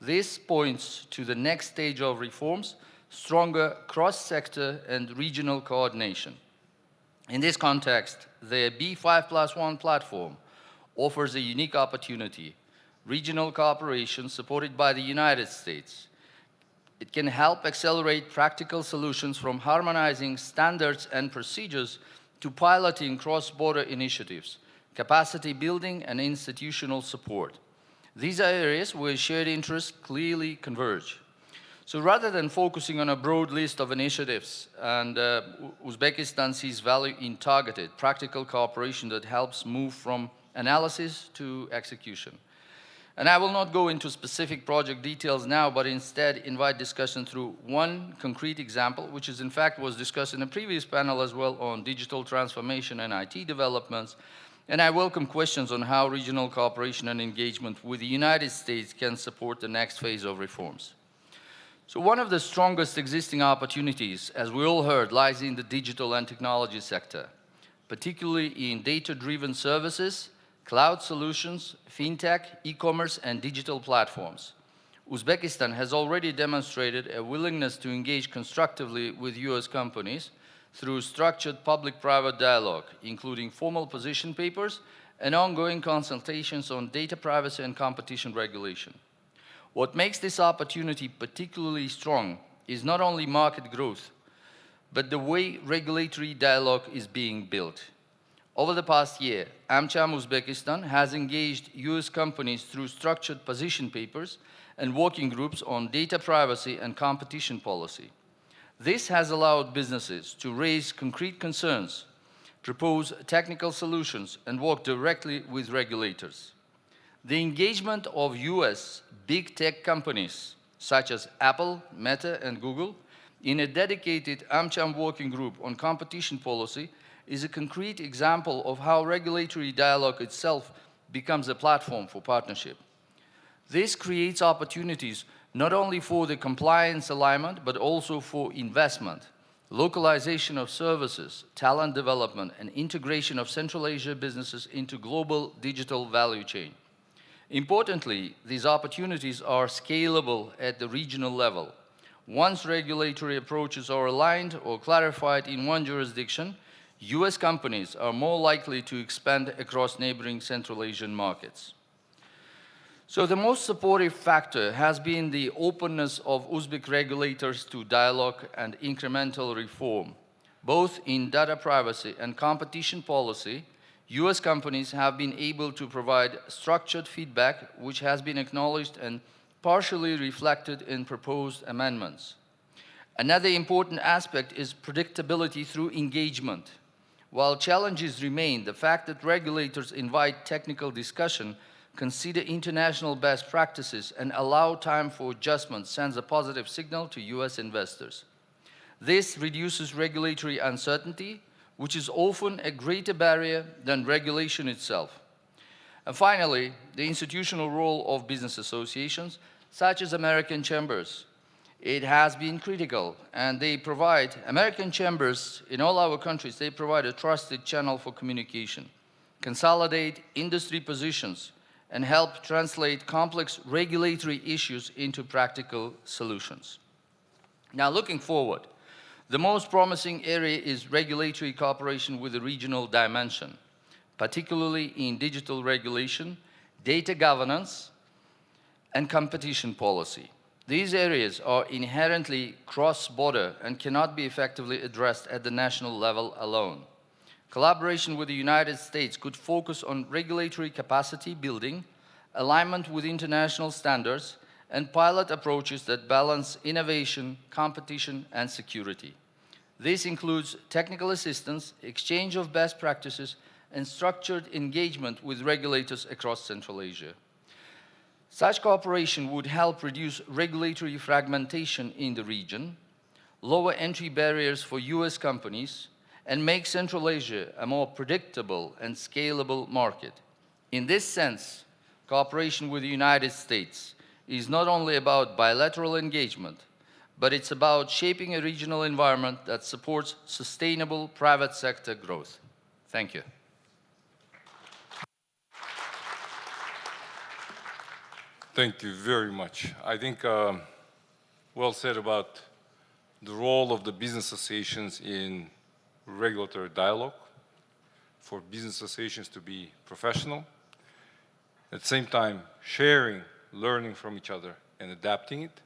This points to the next stage of reforms, stronger cross-sector and regional coordination. In this context, the B5+1 platform offers a unique opportunity, regional cooperation supported by the United States. It can help accelerate practical solutions from harmonizing standards and procedures to piloting cross-border initiatives, capacity building, and institutional support. These are areas where shared interests clearly converge. So rather than focusing on a broad list of initiatives, and Uzbekistan sees value in targeted, practical cooperation that helps move from analysis to execution. And I will not go into specific project details now, but instead invite discussion through one concrete example, which is in fact was discussed in a previous panel as well on digital transformation and IT developments. And I welcome questions on how regional cooperation and engagement with the United States can support the next phase of reforms. So one of the strongest existing opportunities, as we all heard, lies in the digital and technology sector. particularly in data-driven services, cloud solutions, fintech, e-commerce, and digital platforms. Uzbekistan has already demonstrated a willingness to engage constructively with US companies through structured public-private dialogue, including formal position papers and ongoing consultations on data privacy and competition regulation. What makes this opportunity particularly strong is not only market growth, but the way regulatory dialogue is being built. Over the past year, AmCham Uzbekistan has engaged US companies through structured position papers and working groups on data privacy and competition policy. This has allowed businesses to raise concrete concerns, propose technical solutions, and work directly with regulators. The engagement of US big tech companies, such as Apple, Meta, and Google, in a dedicated AmCham working group on competition policy is a concrete example of how regulatory dialogue itself becomes a platform for partnership. This creates opportunities not only for the compliance alignment, but also for investment, localization of services, talent development, and integration of Central Asia businesses into global digital value chain. Importantly, these opportunities are scalable at the regional level. Once regulatory approaches are aligned or clarified in one jurisdiction, US companies are more likely to expand across neighboring Central Asian markets. So the most supportive factor has been the openness of Uzbek regulators to dialogue and incremental reform. Both in data privacy and competition policy, US companies have been able to provide structured feedback which has been acknowledged and partially reflected in proposed amendments. Another important aspect is predictability through engagement. While challenges remain, the fact that regulators invite technical discussion, consider international best practices, and allow time for adjustment sends a positive signal to US investors. This reduces regulatory uncertainty, which is often a greater barrier than regulation itself. And finally, the institutional role of business associations, such as American chambers. It has been critical, and they provide, American chambers in all our countries, they provide a trusted channel for communication, consolidate industry positions, and help translate complex regulatory issues into practical solutions. Now, looking forward, the most promising area is regulatory cooperation with the regional dimension, particularly in digital regulation, data governance, and competition policy. These areas are inherently cross-border and cannot be effectively addressed at the national level alone. Collaboration with the United States could focus on regulatory capacity building, alignment with international standards, and pilot approaches that balance innovation, competition, and security. This includes technical assistance, exchange of best practices, and structured engagement with regulators across Central Asia. Such cooperation would help reduce regulatory fragmentation in the region, lower entry barriers for US companies, and make Central Asia a more predictable and scalable market. In this sense, cooperation with the United States is not only about bilateral engagement, but it's about shaping a regional environment that supports sustainable private sector growth. Thank you. Thank you very much. I think well said about the role of the business associations in regulatory dialogue, for business associations to be professional, at the same time sharing, learning from each other and adapting it.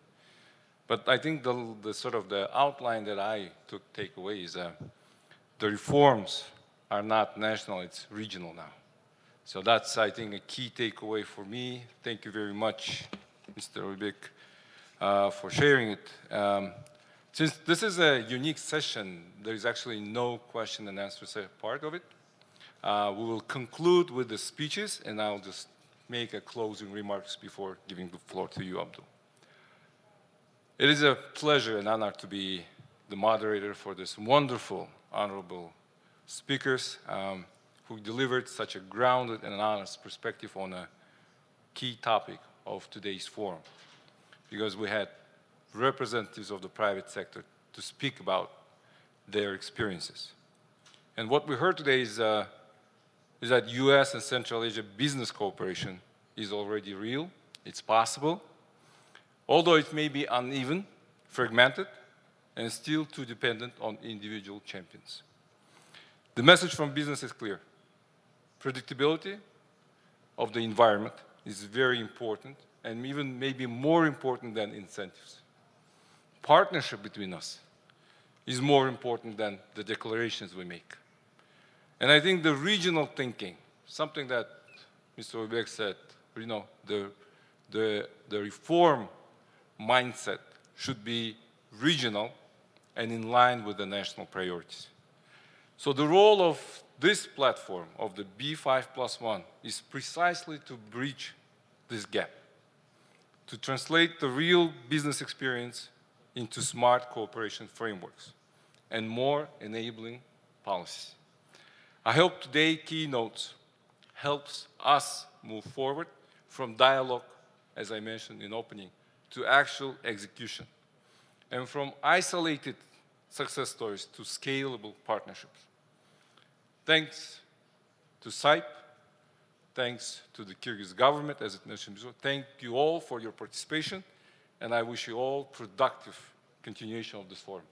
But I think the sort of the outline that I take away is the reforms are not national, it's regional now. So that's, I think, a key takeaway for me. Thank you very much, Mr. Oybek, for sharing it. Since this is a unique session, there is actually no question and answer part of it. We will conclude with the speeches, and I'll just make a closing remarks before giving the floor to you, Abdul. It is a pleasure and honor to be the moderator for this wonderful, honorable speakers who delivered such a grounded and honest perspective on a key topic of today's forum. Because we had representatives of the private sector to speak about their experiences. And what we heard today is that US and Central Asia business cooperation is already real, it's possible, although it may be uneven, fragmented, and still too dependent on individual champions. The message from business is clear. Predictability of the environment is very important, and even maybe more important than incentives. Partnership between us is more important than the declarations we make. And I think the regional thinking, something that Mr. Oybek said, you know, the reform mindset should be regional and in line with the national priorities. So the role of this platform, of the B5+1, is precisely to bridge this gap, to translate the real business experience into smart cooperation frameworks and more enabling policies. I hope today's keynote helps us move forward from dialogue, as I mentioned in opening, to actual execution, and from isolated success stories to scalable partnerships. Thanks to SAIP, thanks to the Kyrgyz government, as it mentioned before. Thank you all for your participation, and I wish you all productive continuation of this forum.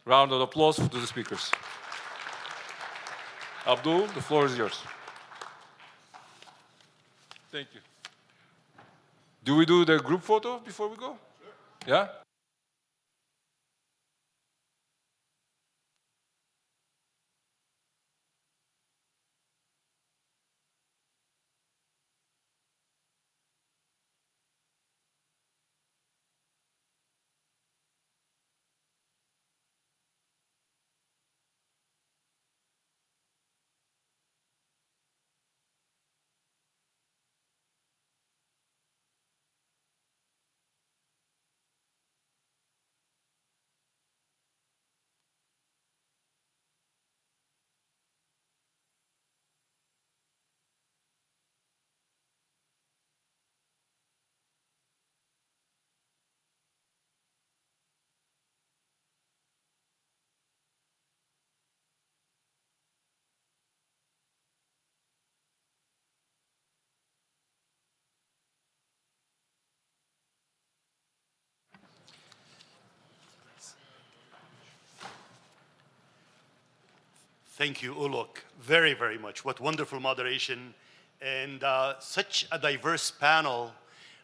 Round of applause to the speakers. Abdul, the floor is yours. Thank you. Do we do the group photo before we go? Sure. Yeah? Thank you, Uluk, very, very much. What wonderful moderation and such a diverse panel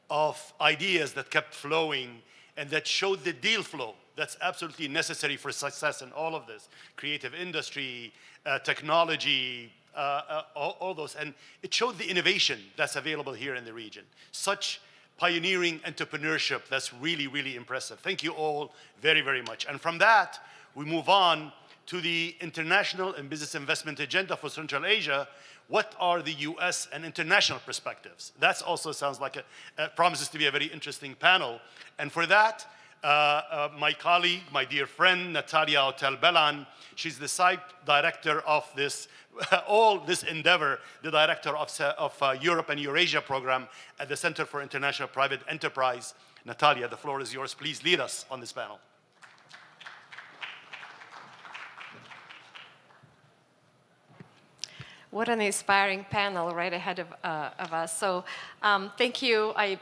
of ideas that kept flowing and that showed the deal flow that's absolutely necessary for success in all of this. Creative industry, technology, all those. And it showed the innovation that's available here in the region. Such pioneering entrepreneurship that's really, really impressive. Thank you all very, very much. And from that, we move on to the international and business investment agenda for Central Asia. What are the US and international perspectives? That also sounds like promises to be a very interesting panel. And for that, my colleague, my dear friend, Natalia Otel-Belan, she's the site director of this, all this endeavor, the director of Europe and Eurasia program at the Center for International Private Enterprise. Natalia, the floor is yours. Please lead us on this panel. What an inspiring panel right ahead of us. So thank you. I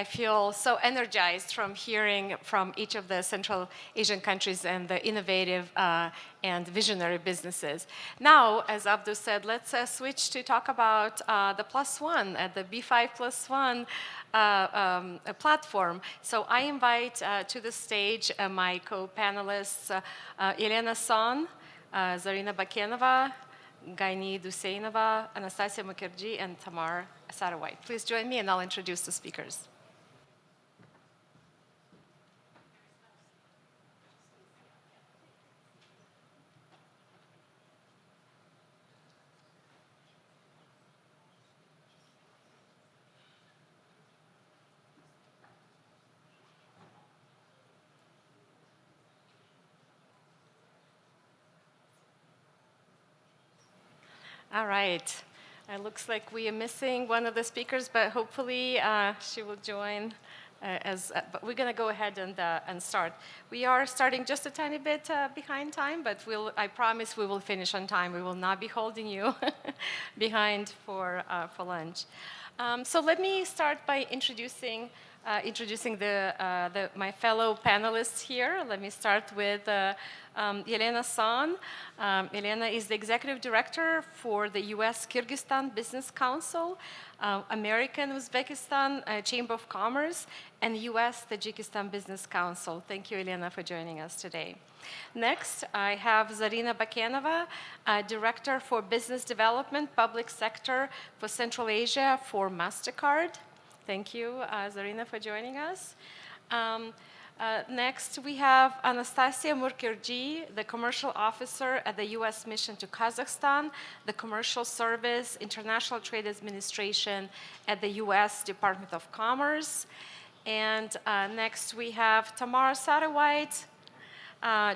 feel so energized from hearing from each of the Central Asian countries and the innovative and visionary businesses. Now, as Abdul said, let's switch to talk about the +1 at the B5+1 platform. So I invite to the stage my co-panelists, Elena Son, Zarina Bakenova, Gaini Duseinova, Anastasia Mukherjee, and Tamar Sarawai. Please join me and I'll introduce the speakers. All right. It looks like we are missing one of the speakers, but hopefully she will join but we're going to go ahead and start. We are starting just a tiny bit behind time, but I promise we will finish on time. We will not be holding you behind for lunch. So let me start by introducing my fellow panelists here. Let me start with Yelena San. Yelena is the Executive Director for the U.S. Kyrgyzstan Business Council, American Uzbekistan Chamber of Commerce, and U.S. Tajikistan Business Council. Thank you, Yelena, for joining us today. Next, I have Zarina Bakanova, Director for Business Development, Public Sector for Central Asia for MasterCard. Thank you, Zarina, for joining us. Next, we have Anastasia Murkirji, the Commercial Officer at the U.S. Mission to Kazakhstan, the Commercial Service, International Trade Administration at the U.S. Department of Commerce. And next, we have Tamara Sarawite,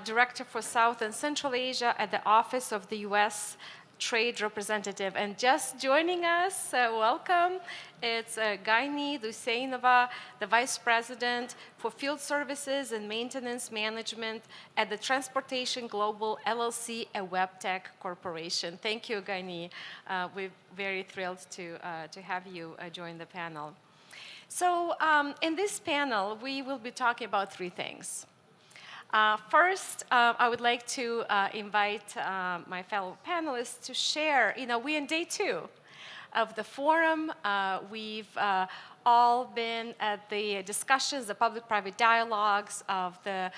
Director for South and Central Asia at the Office of the U.S. Trade Representative. And just joining us, welcome, it's Gaini Duseinova, the Vice President for Field Services and Maintenance Management at the Transportation Global LLC, a web tech corporation. Thank you, Gaini. We're very thrilled to have you join the panel. So in this panel, we will be talking about three things. First, I would like to invite my fellow panelists to share, we're in day 2 of the forum. We've all been at the discussions, the public-private dialogues of the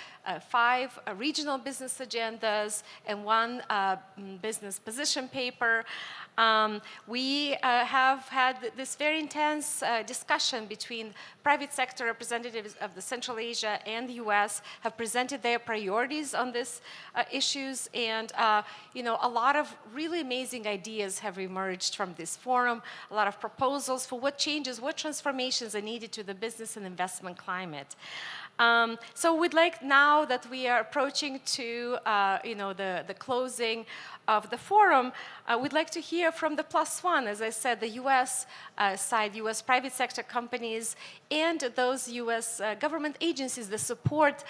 5 regional business agendas and 1 business position paper. We have had this very intense discussion between private sector representatives of the Central Asia and the U.S. have presented their priorities on these issues, and a lot of really amazing ideas have emerged from this forum, a lot of proposals for what changes, what transformations are needed to the business and investment climate. So we'd like, now that we are approaching to the closing of the forum, we'd like to hear from the +1, as I said, the U.S. Side, U.S. private sector companies, and those U.S. Government agencies that support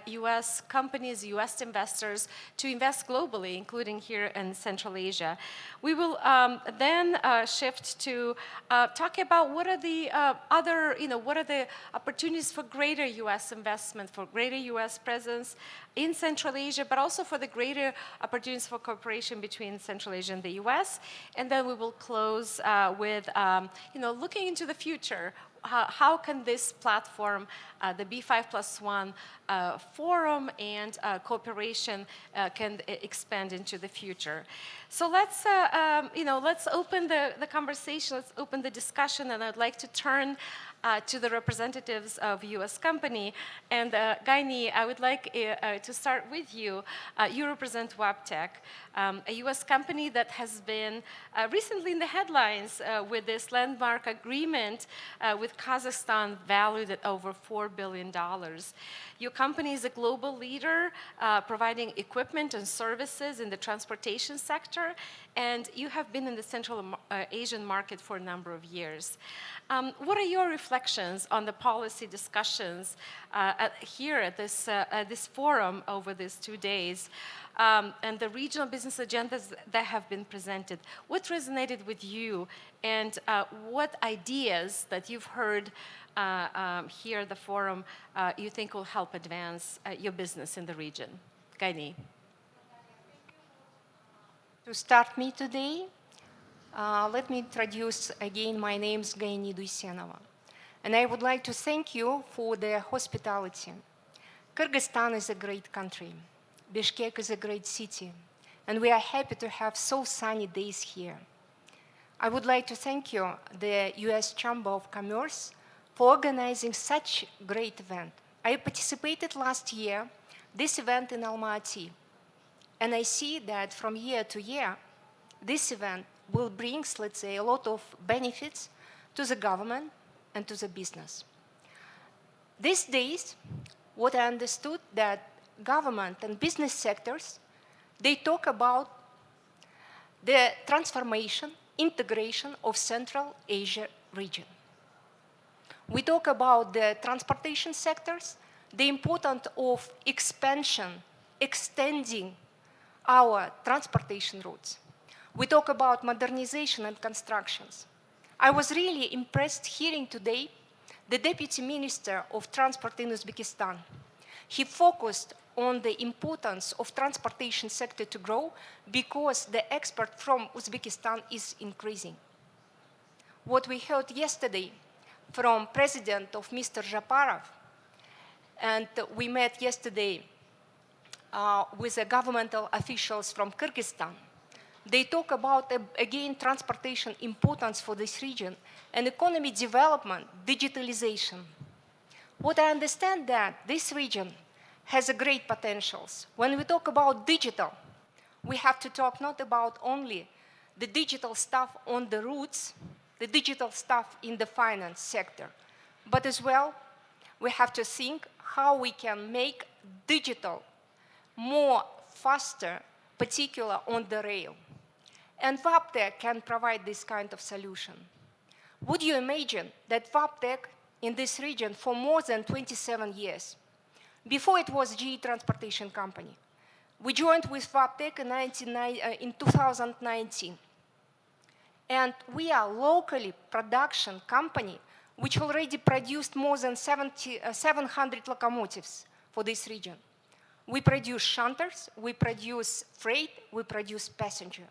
U.S. companies, U.S. investors to invest globally, including here in Central Asia. We will then shift to talk about what are the what are the opportunities for greater U.S. investment, for greater U.S. presence in Central Asia, but also for the greater opportunities for cooperation between Central Asia and the U.S. And then we will close with, looking into the future. How can this platform, the B5+1 forum and cooperation can expand into the future? So let's open the conversation, let's open the discussion, and I'd like to turn to the representatives of U.S. company. And Gaini, I would like to start with you. You represent WebTech, a U.S. company that has been recently in the headlines with this landmark agreement with Kazakhstan valued at over $4 billion. Your company is a global leader providing equipment and services in the transportation sector, and you have been in the Central Asian market for a number of years. What are your reflections on the policy discussions here at this forum over these 2 days, and the regional business agendas that have been presented? What resonated with you, and what ideas that you've heard here at the forum you think will help advance your business in the region? Gaini. To start me today, let me introduce again. My name is Gaini Duseinova, and I would like to thank you for the hospitality. Kyrgyzstan is a great country. Bishkek is a great city, and we are happy to have so sunny days here. I would like to thank you, the U.S. Chamber of Commerce, for organizing such a great event. I participated last year this event in Almaty, and I see that from year to year, this event will bring, let's say, a lot of benefits to the government and to the business. These days, what I understood that government and business sectors, they talk about the transformation, integration of Central Asia region. We talk about the transportation sectors, the importance of extending our transportation routes. We talk about modernization and constructions. I was really impressed hearing today the Deputy Minister of Transport in Uzbekistan. He focused on the importance of transportation sector to grow because the export from Uzbekistan is increasing. What we heard yesterday from President of Mr. Japarov, and we met yesterday with the governmental officials from Kyrgyzstan. They talk about, again, transportation importance for this region and economy development, digitalization. What I understand that this region has a great potentials. When we talk about digital, we have to talk not about only the digital stuff on the routes, the digital stuff in the finance sector, but as well, we have to think how we can make digital more faster, particularly on the rail. And VAPTEC can provide this kind of solution. Would you imagine that VAPTEC in this region for more than 27 years? Before it was GE Transportation Company. We joined with VAPTEC in 2019. And we are locally production company which already produced more than 700 locomotives for this region. We produce shunters, we produce freight, we produce passenger.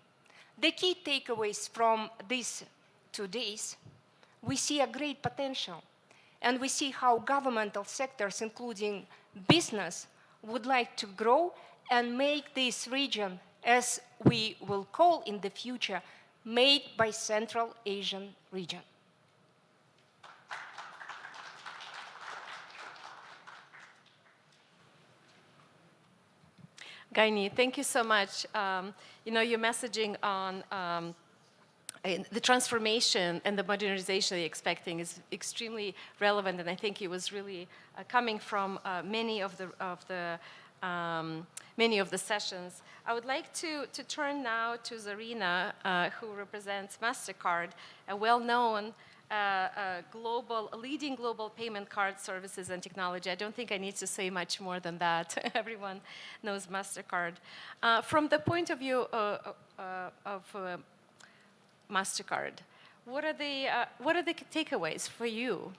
The key takeaways from these 2 days, we see a great potential. And we see how governmental sectors, including business, would like to grow and make this region, as we will call in the future, made by Central Asian region. Gaini, thank you so much. Your messaging on the transformation and the modernization you're expecting is extremely relevant, and I think it was really coming from many of the sessions. I would like to turn now to Zarina, who represents MasterCard, a well-known leading global payment card services and technology. I don't think I need to say much more than that. Everyone knows MasterCard. From the point of view of MasterCard, what are the takeaways for you?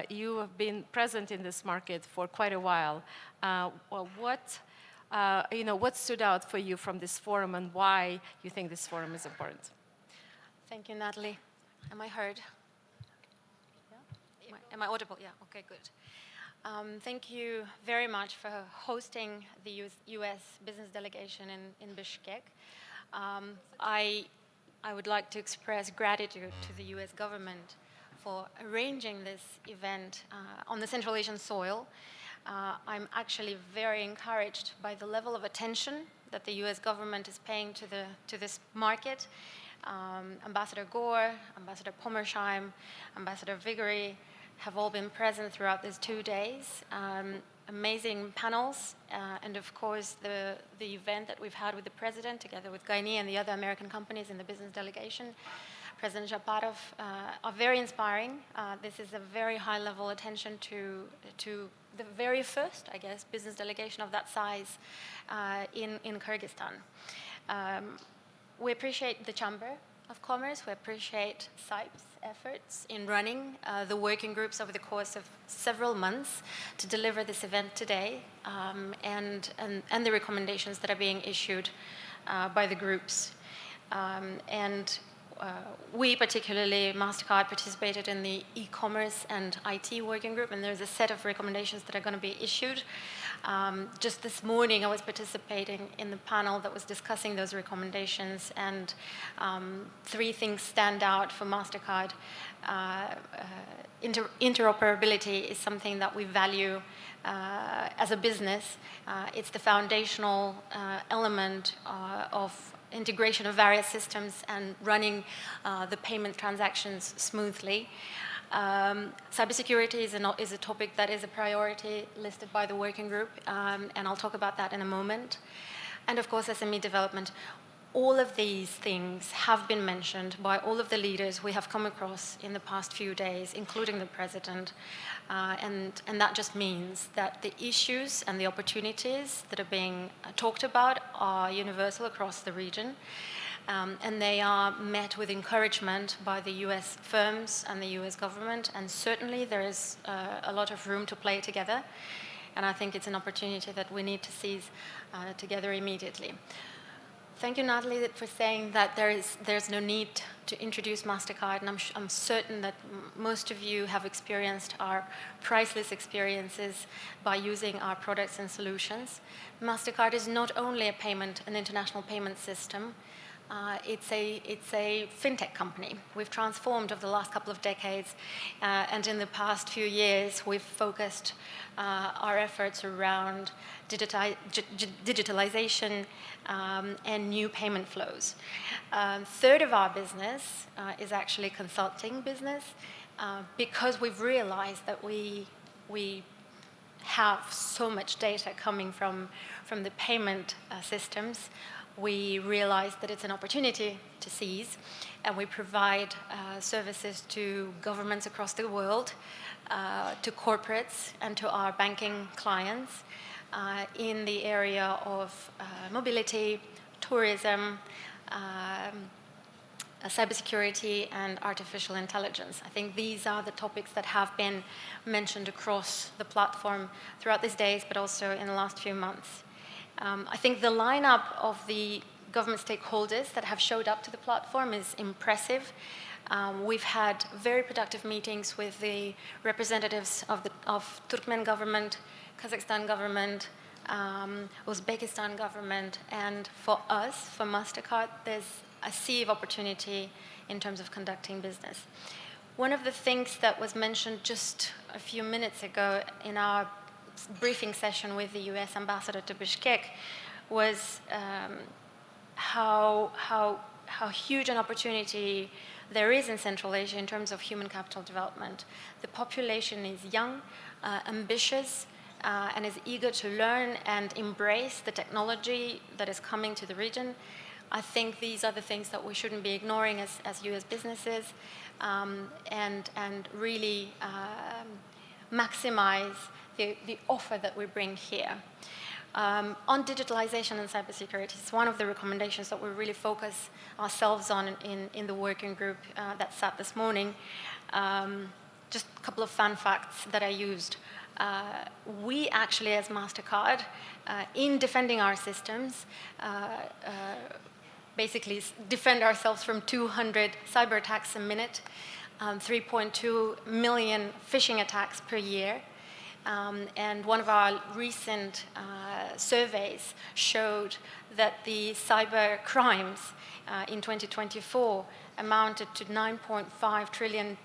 You have been present in this market for quite a while. What stood out for you from this forum, and why you think this forum is important? Thank you, Natalie. Am I heard? Yeah? Am I audible? Yeah, okay, good. Thank you very much for hosting the US business delegation in Bishkek. I would like to express gratitude to the US government for arranging this event on the Central Asian soil. I'm actually very encouraged by the level of attention that the US government is paying to this market. Ambassador Gore, Ambassador Pommersheim, Ambassador Viggory have all been present throughout these 2 days. Amazing panels, and of course the event that we've had with the president, together with Gaini and the other American companies in the business delegation, President Japarov, are very inspiring. This is a very high-level attention to the very first, I guess, business delegation of that size in Kyrgyzstan. We appreciate the Chamber of Commerce. We appreciate SAIP's efforts in running the working groups over the course of several months to deliver this event today, and the recommendations that are being issued by the groups. We particularly, MasterCard, participated in the e-commerce and IT working group, and there's a set of recommendations that are going to be issued. Just this morning, I was participating in the panel that was discussing those recommendations, and 3 things stand out for MasterCard. Interoperability is something that we value as a business. It's the foundational element of integration of various systems and running the payment transactions smoothly. Cybersecurity is a topic that is a priority listed by the working group, and I'll talk about that in a moment. And of course, SME development. All of these things have been mentioned by all of the leaders we have come across in the past few days, including the president. And that just means that the issues and the opportunities that are being talked about are universal across the region. And they are met with encouragement by the US firms and the US government. And certainly there is a lot of room to play together. And I think it's an opportunity that we need to seize together immediately. Thank you, Natalie, for saying that there's no need to introduce MasterCard, and I'm certain that most of you have experienced our priceless experiences by using our products and solutions. MasterCard is not only an international payment system, it's a fintech company. We've transformed over the last couple of decades, and in the past few years, we've focused our efforts around digitalization and new payment flows. Third of our business is actually consulting business, because we've realized that we have so much data coming from the payment systems. We realize that it's an opportunity to seize, and we provide services to governments across the world, to corporates, and to our banking clients in the area of mobility, tourism, cybersecurity, and artificial intelligence. I think these are the topics that have been mentioned across the platform throughout these days, but also in the last few months. I think the lineup of the government stakeholders that have showed up to the platform is impressive. We've had very productive meetings with the representatives of Turkmen government, Kazakhstan government, Uzbekistan government, and for us, for MasterCard, there's a sea of opportunity in terms of conducting business. One of the things that was mentioned just a few minutes ago in our briefing session with the US ambassador to Bishkek was how huge an opportunity there is in Central Asia in terms of human capital development. The population is young, ambitious, and is eager to learn and embrace the technology that is coming to the region. I think these are the things that we shouldn't be ignoring as US businesses, and really maximize the offer that we bring here. On digitalization and cybersecurity, it's one of the recommendations that we really focus ourselves on in the working group that sat this morning. Just a couple of fun facts that I used. We actually, as MasterCard, in defending our systems, basically defend ourselves from 200 cyber attacks a minute, 3.2 million phishing attacks per year. And one of our recent surveys showed that the cyber crimes in 2024 amounted to $9.5 trillion,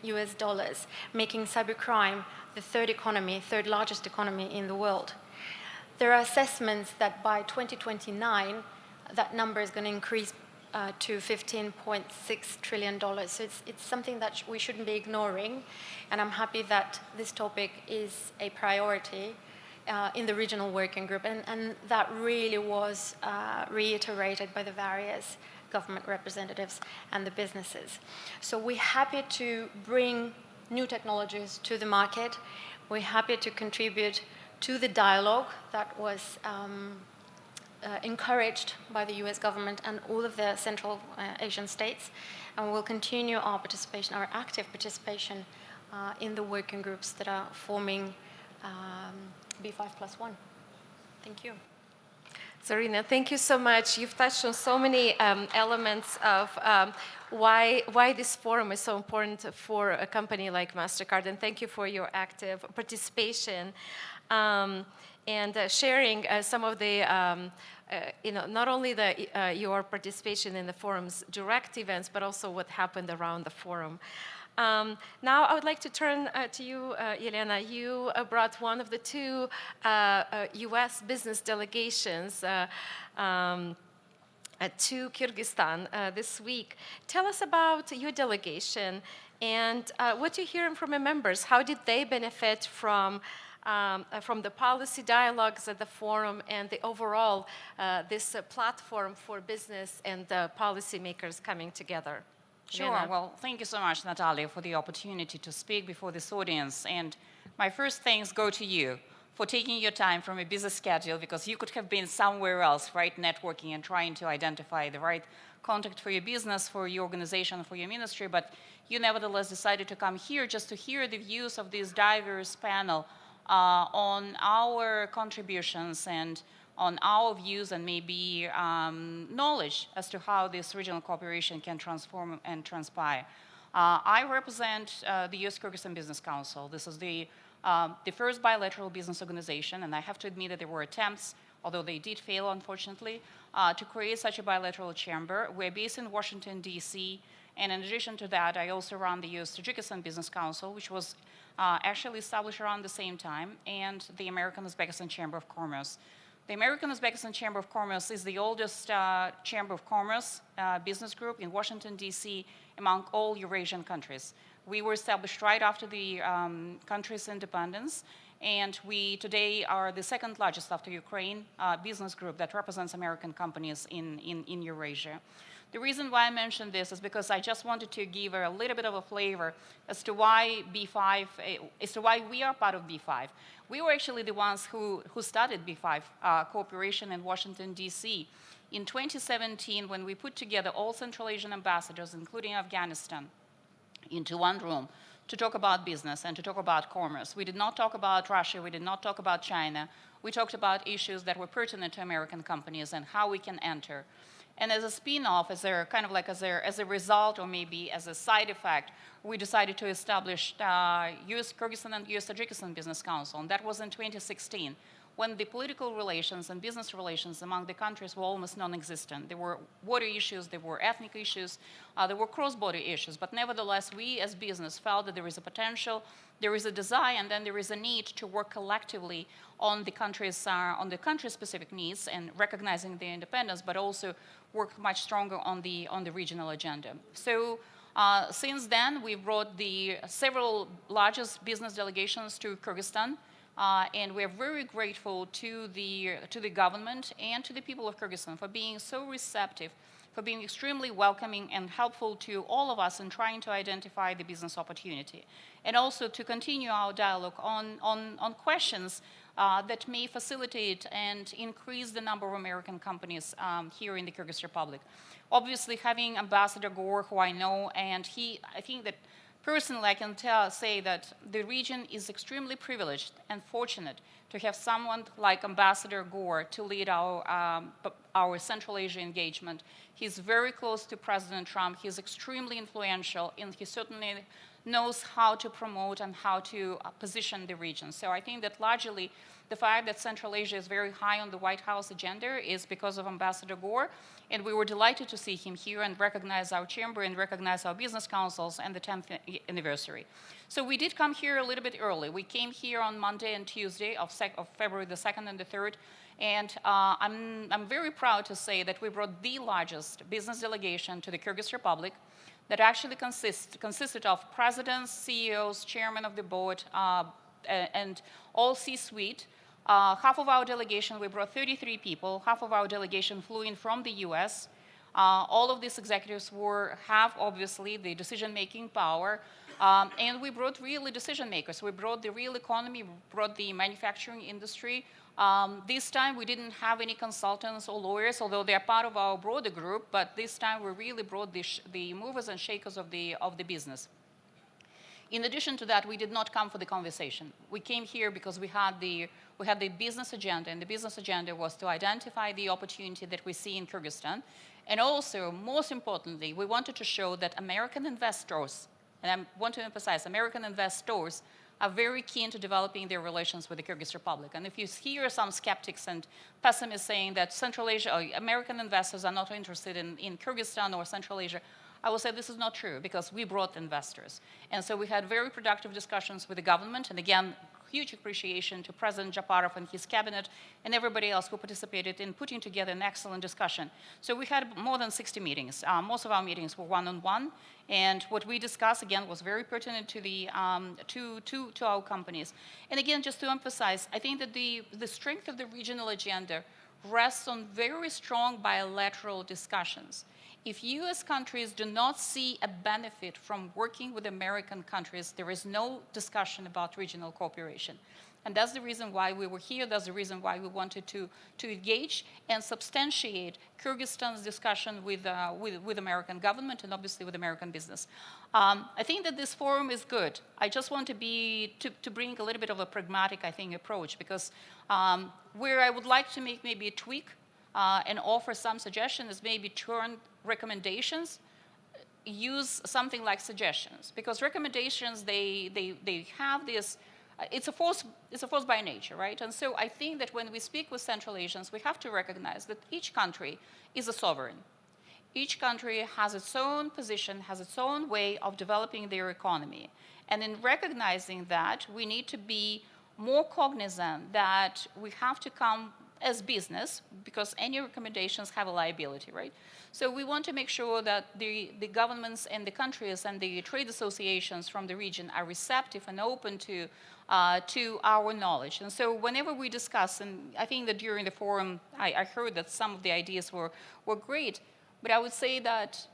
making cybercrime the third largest economy in the world. There are assessments that by 2029, that number is going to increase to $15.6 trillion. So it's something that we shouldn't be ignoring. And I'm happy that this topic is a priority in the regional working group. And that really was reiterated by the various government representatives and the businesses. So we're happy to bring new technologies to the market. We're happy to contribute to the dialogue that was encouraged by the US government and all of the Central Asian states. And we'll continue our participation, our active participation in the working groups that are forming B5+1. Thank you. Zarina, thank you so much. You've touched on so many elements of why this forum is so important for a company like MasterCard, and thank you for your active participation and sharing some of the, not only your participation in the forum's direct events, but also what happened around the forum. Now I would like to turn to you, Yelena. You brought one of the two US business delegations to Kyrgyzstan this week. Tell us about your delegation and what you're hearing from your members. How did they benefit from from the policy dialogues at the forum and the overall, this platform for business and policymakers coming together. Sure. Elena? Well, thank you so much, Natalia, for the opportunity to speak before this audience. And my first thanks go to you for taking your time from a busy schedule, because you could have been somewhere else, right, networking and trying to identify the right contact for your business, for your organization, for your ministry, but you nevertheless decided to come here just to hear the views of this diverse panel on our contributions and on our views and maybe knowledge as to how this regional cooperation can transform and transpire. I represent the US Kyrgyzstan Business Council. This is the first bilateral business organization, and I have to admit that there were attempts, although they did fail, unfortunately, to create such a bilateral chamber. We're based in Washington, D.C., and in addition to that, I also run the US Tajikistan Business Council, which was actually established around the same time, and the American Uzbekistan Chamber of Commerce. The American Uzbekistan Chamber of Commerce is the oldest Chamber of Commerce business group in Washington, D.C., among all Eurasian countries. We were established right after the country's independence, and we today are the second largest after Ukraine business group that represents American companies in Eurasia. The reason why I mentioned this is because I just wanted to give a little bit of a flavor as to why B5, as to why we are part of B5. We were actually the ones who started B5 cooperation in Washington, D.C. in 2017, when we put together all Central Asian ambassadors, including Afghanistan, into one room to talk about business and to talk about commerce. We did not talk about Russia, we did not talk about China. We talked about issues that were pertinent to American companies and how we can enter. And as a spin-off, as a result, or maybe as a side effect, we decided to establish US Kyrgyzstan and US Tajikistan Business Council, and that was in 2016, when the political relations and business relations among the countries were almost non-existent. There were water issues, there were ethnic issues, there were cross-border issues, but nevertheless, we as business felt that there is a potential, there is a desire, and then there is a need to work collectively on the country-specific needs and recognizing their independence, but also work much stronger on the regional agenda. So since then, we brought the several largest business delegations to Kyrgyzstan, and we're very grateful to the government and to the people of Kyrgyzstan for being so receptive, for being extremely welcoming and helpful to all of us in trying to identify the business opportunity, and also to continue our dialogue on questions that may facilitate and increase the number of American companies here in the Kyrgyz Republic. Obviously, having Ambassador Gore, who I know, and I think that personally, I can say that the region is extremely privileged and fortunate to have someone like Ambassador Gore to lead our Central Asia engagement. He's very close to President Trump. He's extremely influential, and he certainly knows how to promote and how to position the region. So I think that largely the fact that Central Asia is very high on the White House agenda is because of Ambassador Gore, and we were delighted to see him here and recognize our chamber and recognize our business councils and the 10th anniversary. So we did come here a little bit early. We came here on Monday and Tuesday of February the 2nd and the 3rd, and I'm very proud to say that we brought the largest business delegation to the Kyrgyz Republic that actually consisted of presidents, CEOs, chairman of the board, and all C-suite. Half of our delegation, we brought 33 people. Half of our delegation flew in from the US. All of these executives have, obviously, the decision-making power. And we brought really decision makers. We brought the real economy, we brought the manufacturing industry. This time we didn't have any consultants or lawyers, although they're part of our broader group, but this time we really brought the movers and shakers of the business. In addition to that, we did not come for the conversation. We came here because we had the business agenda, and the business agenda was to identify the opportunity that we see in Kyrgyzstan. And also, most importantly, we wanted to show that American investors, and I want to emphasize, American investors are very keen to developing their relations with the Kyrgyz Republic. And if you hear some skeptics and pessimists saying that Central Asia, or American investors are not interested in Kyrgyzstan or Central Asia, I will say this is not true, because we brought investors. And so we had very productive discussions with the government, and again, huge appreciation to President Japarov and his cabinet and everybody else who participated in putting together an excellent discussion. So we had more than 60 meetings. Most of our meetings were one-on-one, and what we discussed, again, was very pertinent to, to our companies. And again, just to emphasize, I think that the strength of the regional agenda rests on very strong bilateral discussions. If US countries do not see a benefit from working with American countries, there is no discussion about regional cooperation. And that's the reason why we were here. That's the reason why we wanted to engage and substantiate Kyrgyzstan's discussion with American government and obviously with American business. I think that this forum is good. I just want to bring a little bit of a pragmatic, I think, approach, because where I would like to make maybe a tweak and offer some suggestions is maybe turn recommendations, use something like suggestions, because recommendations, they have this, it's a force by nature, right? And so I think that when we speak with Central Asians, we have to recognize that each country is a sovereign. Each country has its own position, has its own way of developing their economy. And in recognizing that, we need to be more cognizant that we have to come as business, because any recommendations have a liability, right? So we want to make sure that the governments and the countries and the trade associations from the region are receptive and open to our knowledge. And so whenever we discuss, and I think that during the forum, I heard that some of the ideas were great, but I would say that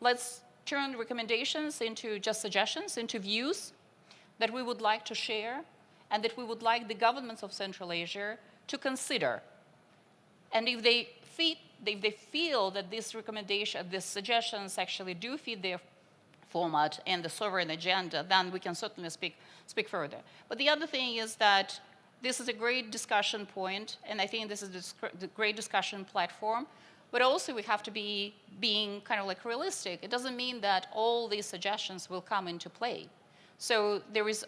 let's turn recommendations into just suggestions, into views that we would like to share, and that we would like the governments of Central Asia to consider. And if they feel that this recommendation, these suggestions actually do fit their format and the sovereign agenda, then we can certainly speak further. But the other thing is that this is a great discussion point, and I think this is the great discussion platform. But also we have to be being kind of like realistic. It doesn't mean that all these suggestions will come into play. So there is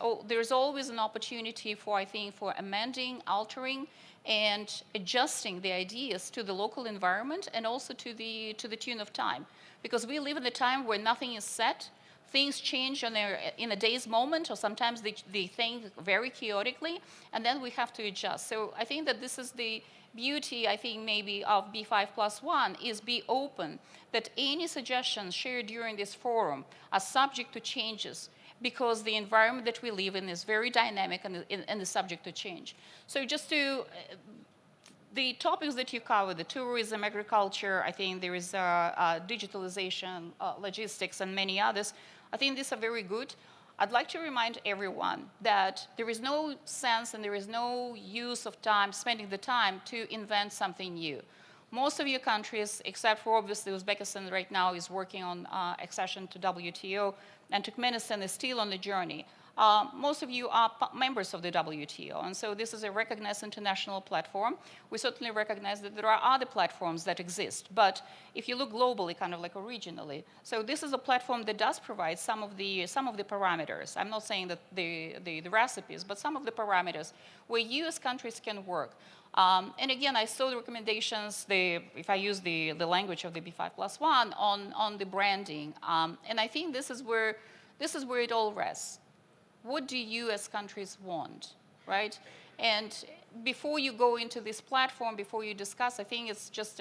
always an opportunity for, I think, for amending, altering, and adjusting the ideas to the local environment and also to the tune of time. Because we live in a time where nothing is set. Things change in a day's moment, or sometimes they think very chaotically, and then we have to adjust. So I think that this is the beauty, I think, maybe of B5+1, is be open, that any suggestions shared during this forum are subject to changes, because the environment that we live in is very dynamic and is subject to change. So just to, the topics that you cover, the tourism, agriculture, I think there is digitalization, logistics, and many others, I think these are very good. I'd like to remind everyone that there is no sense and there is no use of time, spending the time to invent something new. Most of your countries, except for obviously Uzbekistan right now is working on accession to WTO, and Turkmenistan is still on the journey. Most of you are members of the WTO, and so this is a recognized international platform. We certainly recognize that there are other platforms that exist, but if you look globally, kind of like regionally, so this is a platform that does provide some of the parameters. I'm not saying that the recipes, but some of the parameters where US countries can work. And again, I saw the recommendations, if I use the language of the B5+1 on the branding, and I think this is where it all rests. What do you as countries want, right? And before you go into this platform, before you discuss, I think it's just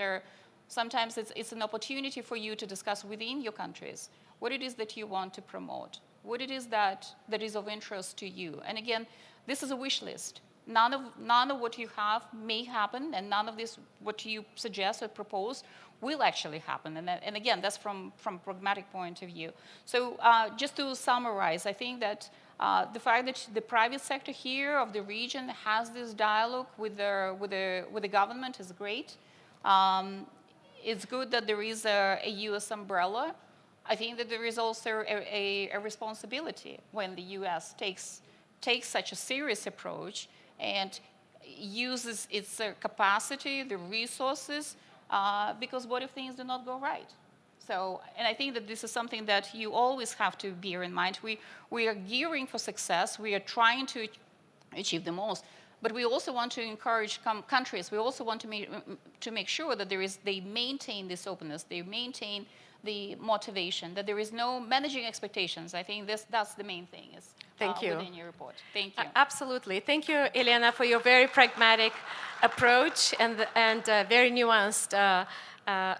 sometimes it's an opportunity for you to discuss within your countries what it is that you want to promote, what it is that is of interest to you. And again, this is a wish list. None of what you have may happen, and none of this, what you suggest or propose, will actually happen. And again, that's from a pragmatic point of view. So just to summarize, I think that the fact that the private sector here of the region has this dialogue with the government is great. It's good that there is a US umbrella. I think that there is also a responsibility when the US takes such a serious approach and uses its capacity, the resources, because what if things do not go right? So, and I think that this is something that you always have to bear in mind. We are gearing for success. We are trying to achieve the most, but we also want to encourage countries. We also want to make sure that they maintain this openness, they maintain the motivation, that there is no managing expectations. I think that's the main thing, is Thank you. within your report. Thank you. Absolutely. Thank you, Elena, for your very pragmatic approach and very nuanced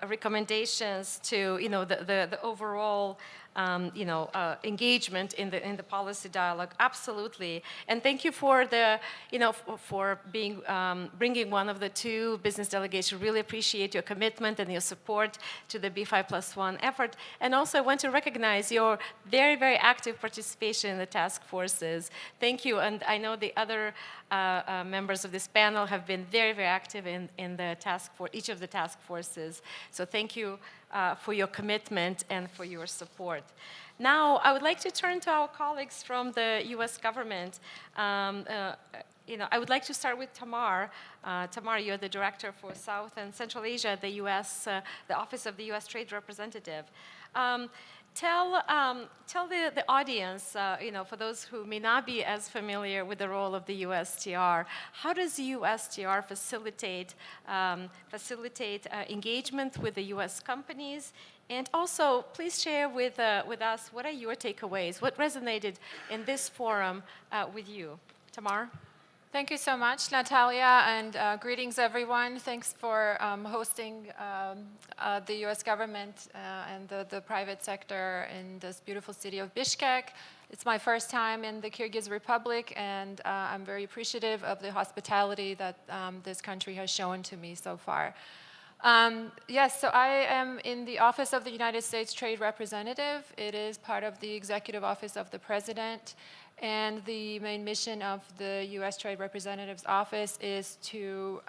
recommendations to the overall engagement in the policy dialogue. Absolutely. And thank you for the for being bringing one of the two business delegations. Really appreciate your commitment and your support to the B5+1 effort. And also I want to recognize your very, very active participation in the task forces. Thank you. And I know the other members of this panel have been very, very active in the each of the task forces. So thank you for your commitment and for your support. Now, I would like to turn to our colleagues from the U.S. government. I would like to start with Tamar. Tamar, you're the director for South and Central Asia at the U.S., the Office of the U.S. Trade Representative. Tell the audience, for those who may not be as familiar with the role of the USTR, how does the USTR facilitate engagement with the U.S. companies? And also, please share with us, what are your takeaways? What resonated in this forum with you? Tamar? Thank you so much, Natalia, and greetings, everyone. Thanks for hosting the U.S. government and the private sector in this beautiful city of Bishkek. It's my first time in the Kyrgyz Republic, and I'm very appreciative of the hospitality that this country has shown to me so far. Yes, so I am in the Office of the United States Trade Representative. It is part of the Executive Office of the President. And the main mission of the U.S. Trade Representative's office is to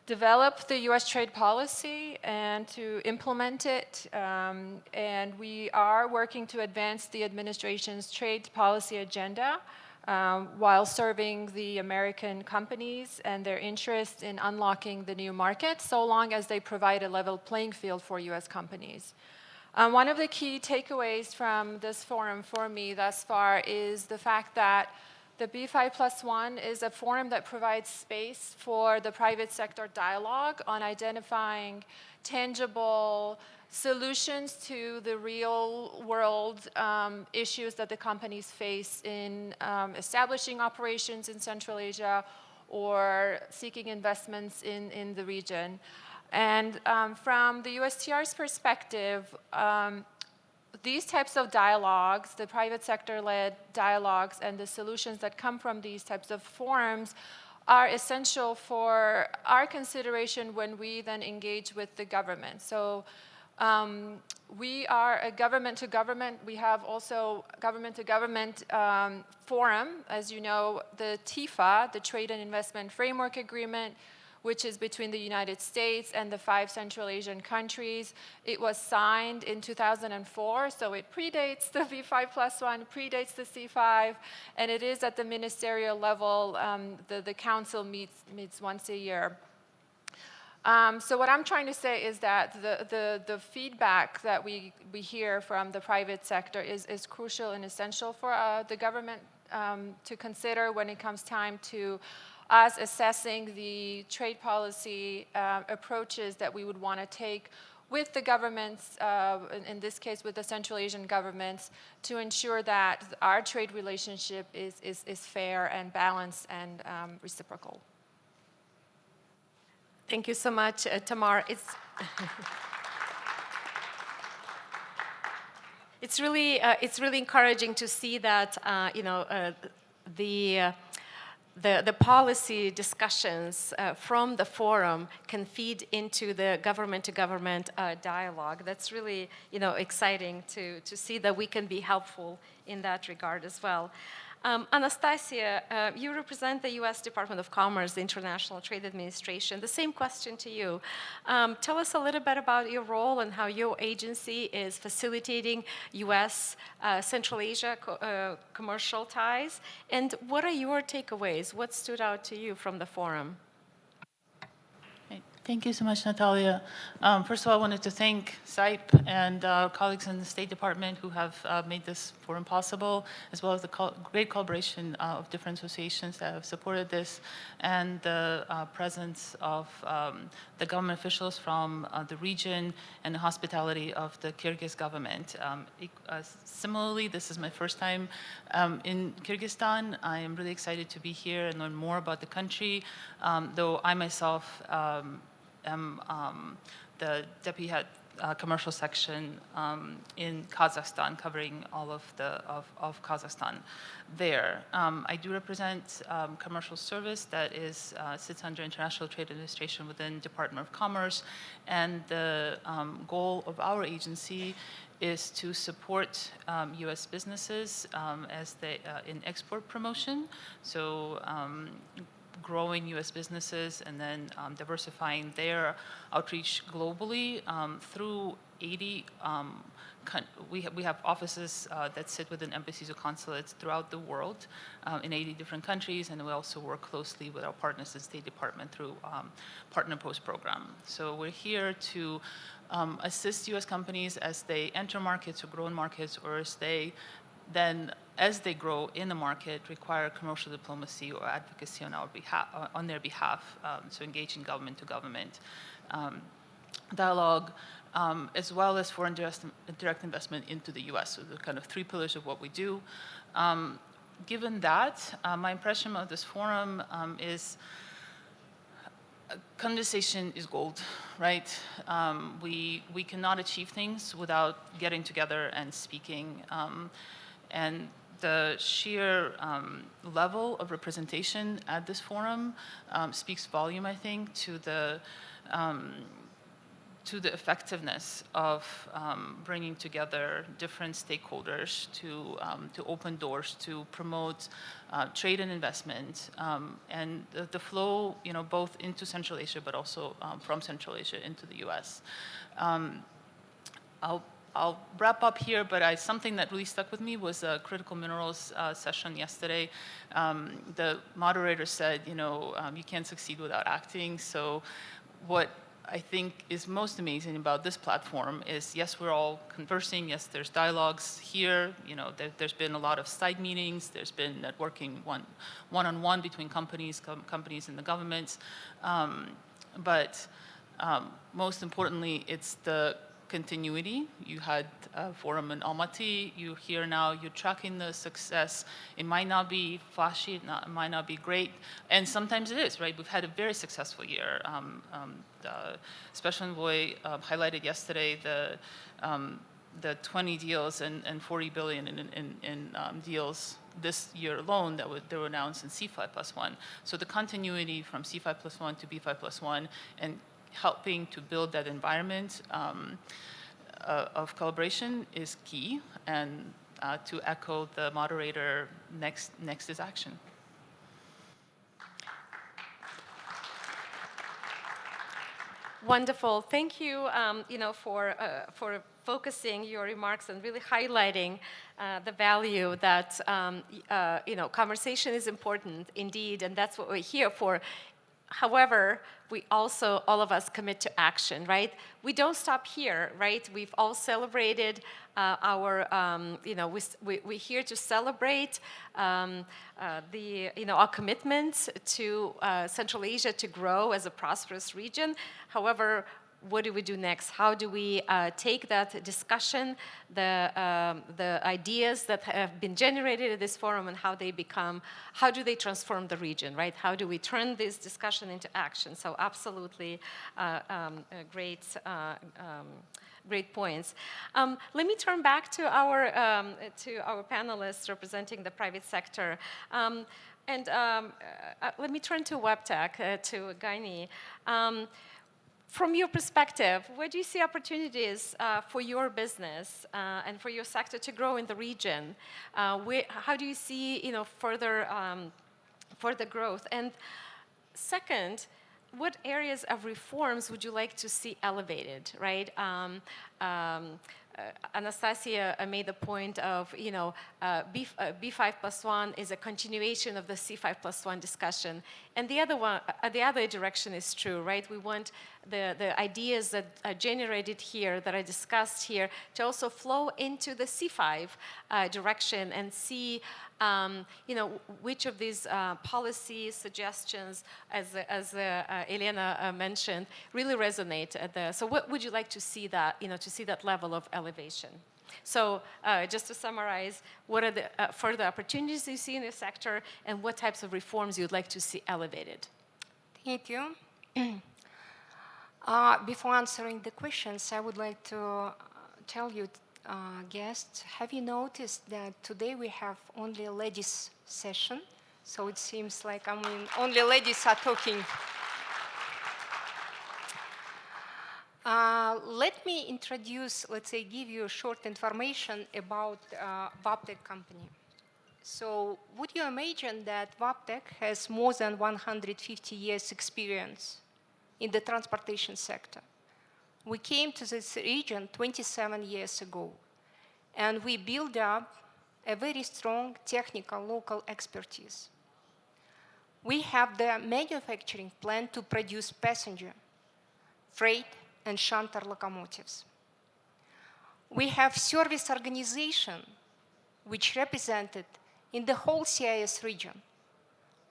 develop the U.S. trade policy and to implement it. And we are working to advance the administration's trade policy agenda while serving the American companies and their interest in unlocking the new market, so long as they provide a level playing field for U.S. companies. One of the key takeaways from this forum for me thus far is the fact that the B5+1 is a forum that provides space for the private sector dialogue on identifying tangible solutions to the real world issues that the companies face in establishing operations in Central Asia or seeking investments in the region. And from the USTR's perspective, these types of dialogues, the private sector-led dialogues and the solutions that come from these types of forums are essential for our consideration when we then engage with the government. So we are a government-to-government. We have also government-to-government forum. As you know, the TIFA, the Trade and Investment Framework Agreement, which is between the United States and the 5 Central Asian countries. It was signed in 2004, so it predates the B5+1, predates the C5, and it is at the ministerial level. The council meets once a year. So what I'm trying to say is that the feedback that we hear from the private sector is crucial and essential for the government to consider when it comes time to us assessing the trade policy approaches that we would want to take with the governments, in this case with the Central Asian governments, to ensure that our trade relationship is fair and balanced and reciprocal. Thank you so much, Tamar. It's really encouraging to see that the policy discussions from the forum can feed into the government-to-government dialogue. That's really, exciting to see that we can be helpful in that regard as well. Anastasia, you represent the U.S. Department of Commerce, the International Trade Administration. The same question to you. Tell us a little bit about your role and how your agency is facilitating U.S. Central Asia commercial ties. And what are your takeaways? What stood out to you from the forum? Thank you so much, Natalia. First of all, I wanted to thank SIPE and colleagues in the State Department who have made this forum possible, as well as the great collaboration of different associations that have supported this, and the presence of the government officials from the region and the hospitality of the Kyrgyz government. Similarly, this is my first time in Kyrgyzstan. I am really excited to be here and learn more about the country, though I myself am the deputy head commercial section in Kazakhstan, covering all of Kazakhstan there. I do represent commercial service that sits under International Trade Administration within Department of Commerce, and the goal of our agency is to support U.S. businesses as they in export promotion. So growing U.S. businesses and then diversifying their outreach globally through 80. We have offices that sit within embassies or consulates throughout the world in 80 different countries, and we also work closely with our partners in State Department through Partner Post program. So we're here to assist U.S. companies as they enter markets or grow in markets, or as they grow in the market, require commercial diplomacy or advocacy on their behalf, so engaging government to government dialogue, as well as foreign direct investment into the U.S. So the kind of three pillars of what we do. Given that, my impression of this forum is conversation is gold, right? We cannot achieve things without getting together and speaking. And the sheer level of representation at this forum speaks volume, I think, to the effectiveness of bringing together different stakeholders to open doors, to promote trade and investment, and the flow, both into Central Asia, but also from Central Asia into the U.S. I'll wrap up here, but something that really stuck with me was a critical minerals session yesterday. The moderator said, you can't succeed without acting. So what I think is most amazing about this platform is, yes, we're all conversing. Yes, there's dialogues here. There's been a lot of side meetings. There's been networking one-on-one between companies and the governments. But most importantly, it's the continuity. You had a forum in Almaty. You're here now. You're tracking the success. It might not be flashy. It might not be great. And sometimes it is, right? We've had a very successful year. The Special Envoy highlighted yesterday the 20 deals and 40 billion in deals this year alone that were announced in C5+1. So the continuity from C5+1 to B5+1 and helping to build that environment of collaboration is key. And to echo the moderator, next is action. Wonderful. Thank you, for focusing your remarks and really highlighting the value that conversation is important indeed, and that's what we're here for. However, we also, all of us, commit to action, right? We don't stop here, right? We've all celebrated our, we're here to celebrate our commitment to Central Asia to grow as a prosperous region. However, what do we do next? How do we take that discussion, the ideas that have been generated at this forum, and how do they transform the region, right? How do we turn this discussion into action? So absolutely great points. Let me turn back to our panelists representing the private sector. Let me turn to WebTech, to Gaini. From your perspective, where do you see opportunities for your business and for your sector to grow in the region? How do you see further growth? And second, what areas of reforms would you like to see elevated, right? Anastasia made the point of, B5+1 is a continuation of the C5+1 discussion. And the other direction is true, right? We want the ideas that are generated here, that are discussed here, to also flow into the C5 direction and see, which of these policy suggestions, as Elena mentioned, really resonate. So what would you like to see that, to see that level of elevation? So just to summarize, what are the further opportunities you see in the sector, and what types of reforms you'd like to see elevated? Thank you. Before answering the questions, I would like to tell you, guests, have you noticed that today we have only a ladies session? So it seems like, only ladies are talking. Let me introduce, let's say, give you short information about Vaptec company. So would you imagine that Vaptec has more than 150 years experience in the transportation sector? We came to this region 27 years ago, and we built up a very strong technical local expertise. We have the manufacturing plant to produce passenger, freight, and shunter locomotives. We have service organization, which represented in the whole CIS region.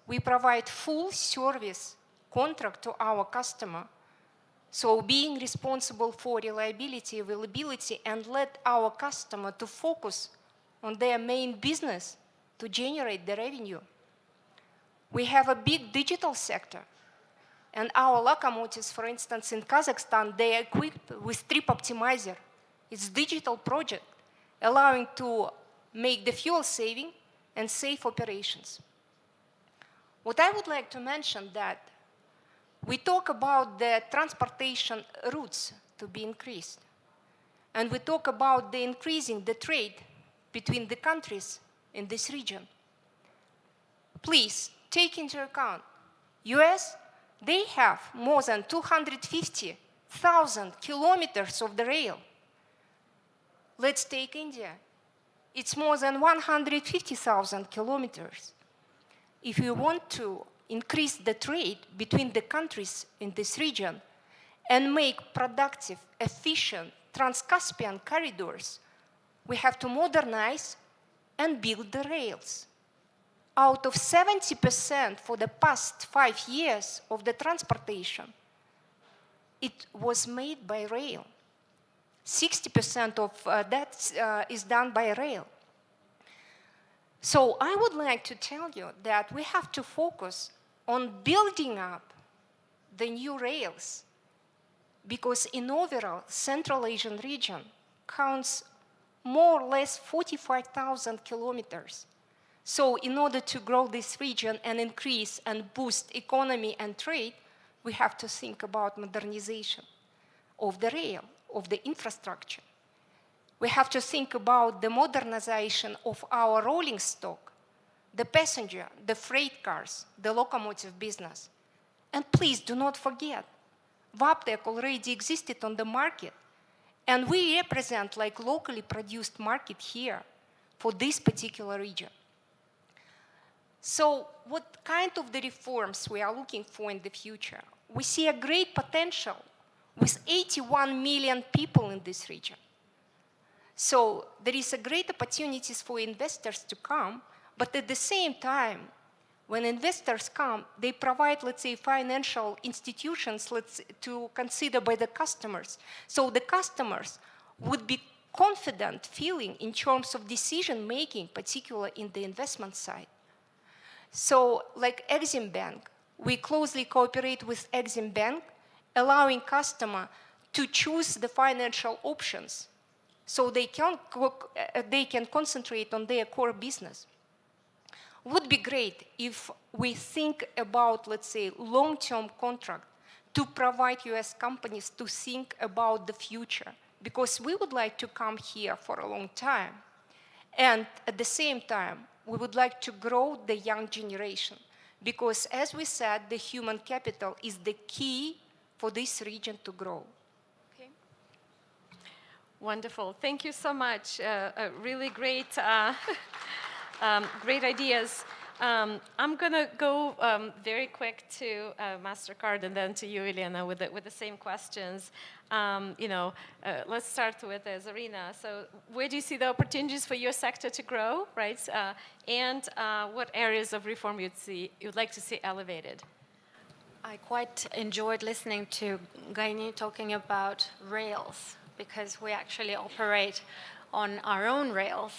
We provide full service contract to our customer, so being responsible for reliability, availability, and let our customer to focus on their main business to generate the revenue. We have a big digital sector, and our locomotives, for instance, in Kazakhstan, they are equipped with Trip Optimizer. It's a digital project allowing to make the fuel saving and safe operations. What I would like to mention that we talk about the transportation routes to be increased. And we talk about the increasing the trade between the countries in this region. Please take into account, US, they have more than 250,000 kilometers of the rail. Let's take India. It's more than 150,000 kilometers. If we want to increase the trade between the countries in this region and make productive, efficient trans-Caspian corridors, we have to modernize and build the rails. Out of 70% for the past 5 years of the transportation, it was made by rail. 60% of that is done by rail. So I would like to tell you that we have to focus on building up the new rails, because in overall Central Asian region counts more or less 45,000 kilometers. So in order to grow this region and increase and boost economy and trade, we have to think about modernization of the rail, of the infrastructure. We have to think about the modernization of our rolling stock, the passenger, the freight cars, the locomotive business. And please do not forget, Vaptec already existed on the market, and we represent like locally produced market here for this particular region. So what kind of the reforms we are looking for in the future? We see a great potential with 81 million people in this region. So there is a great opportunities for investors to come, but at the same time, when investors come, they provide, let's say, financial institutions to consider by the customers. So the customers would be confident feeling in terms of decision making, particularly in the investment side. So like Exim Bank, we closely cooperate with Exim Bank, allowing customer to choose the financial options so they can concentrate on their core business. Would be great if we think about, let's say, long-term contract to provide US companies to think about the future, because we would like to come here for a long time. And at the same time, we would like to grow the young generation, because as we said, the human capital is the key for this region to grow. Wonderful. Thank you so much. Really great, great ideas. I'm going to go very quick to MasterCard and then to you, Elena, with the same questions. Let's start with Zarina. So where do you see the opportunities for your sector to grow, right? And what areas of reform you'd like to see elevated? I quite enjoyed listening to Gaini talking about rails, because we actually operate on our own rails.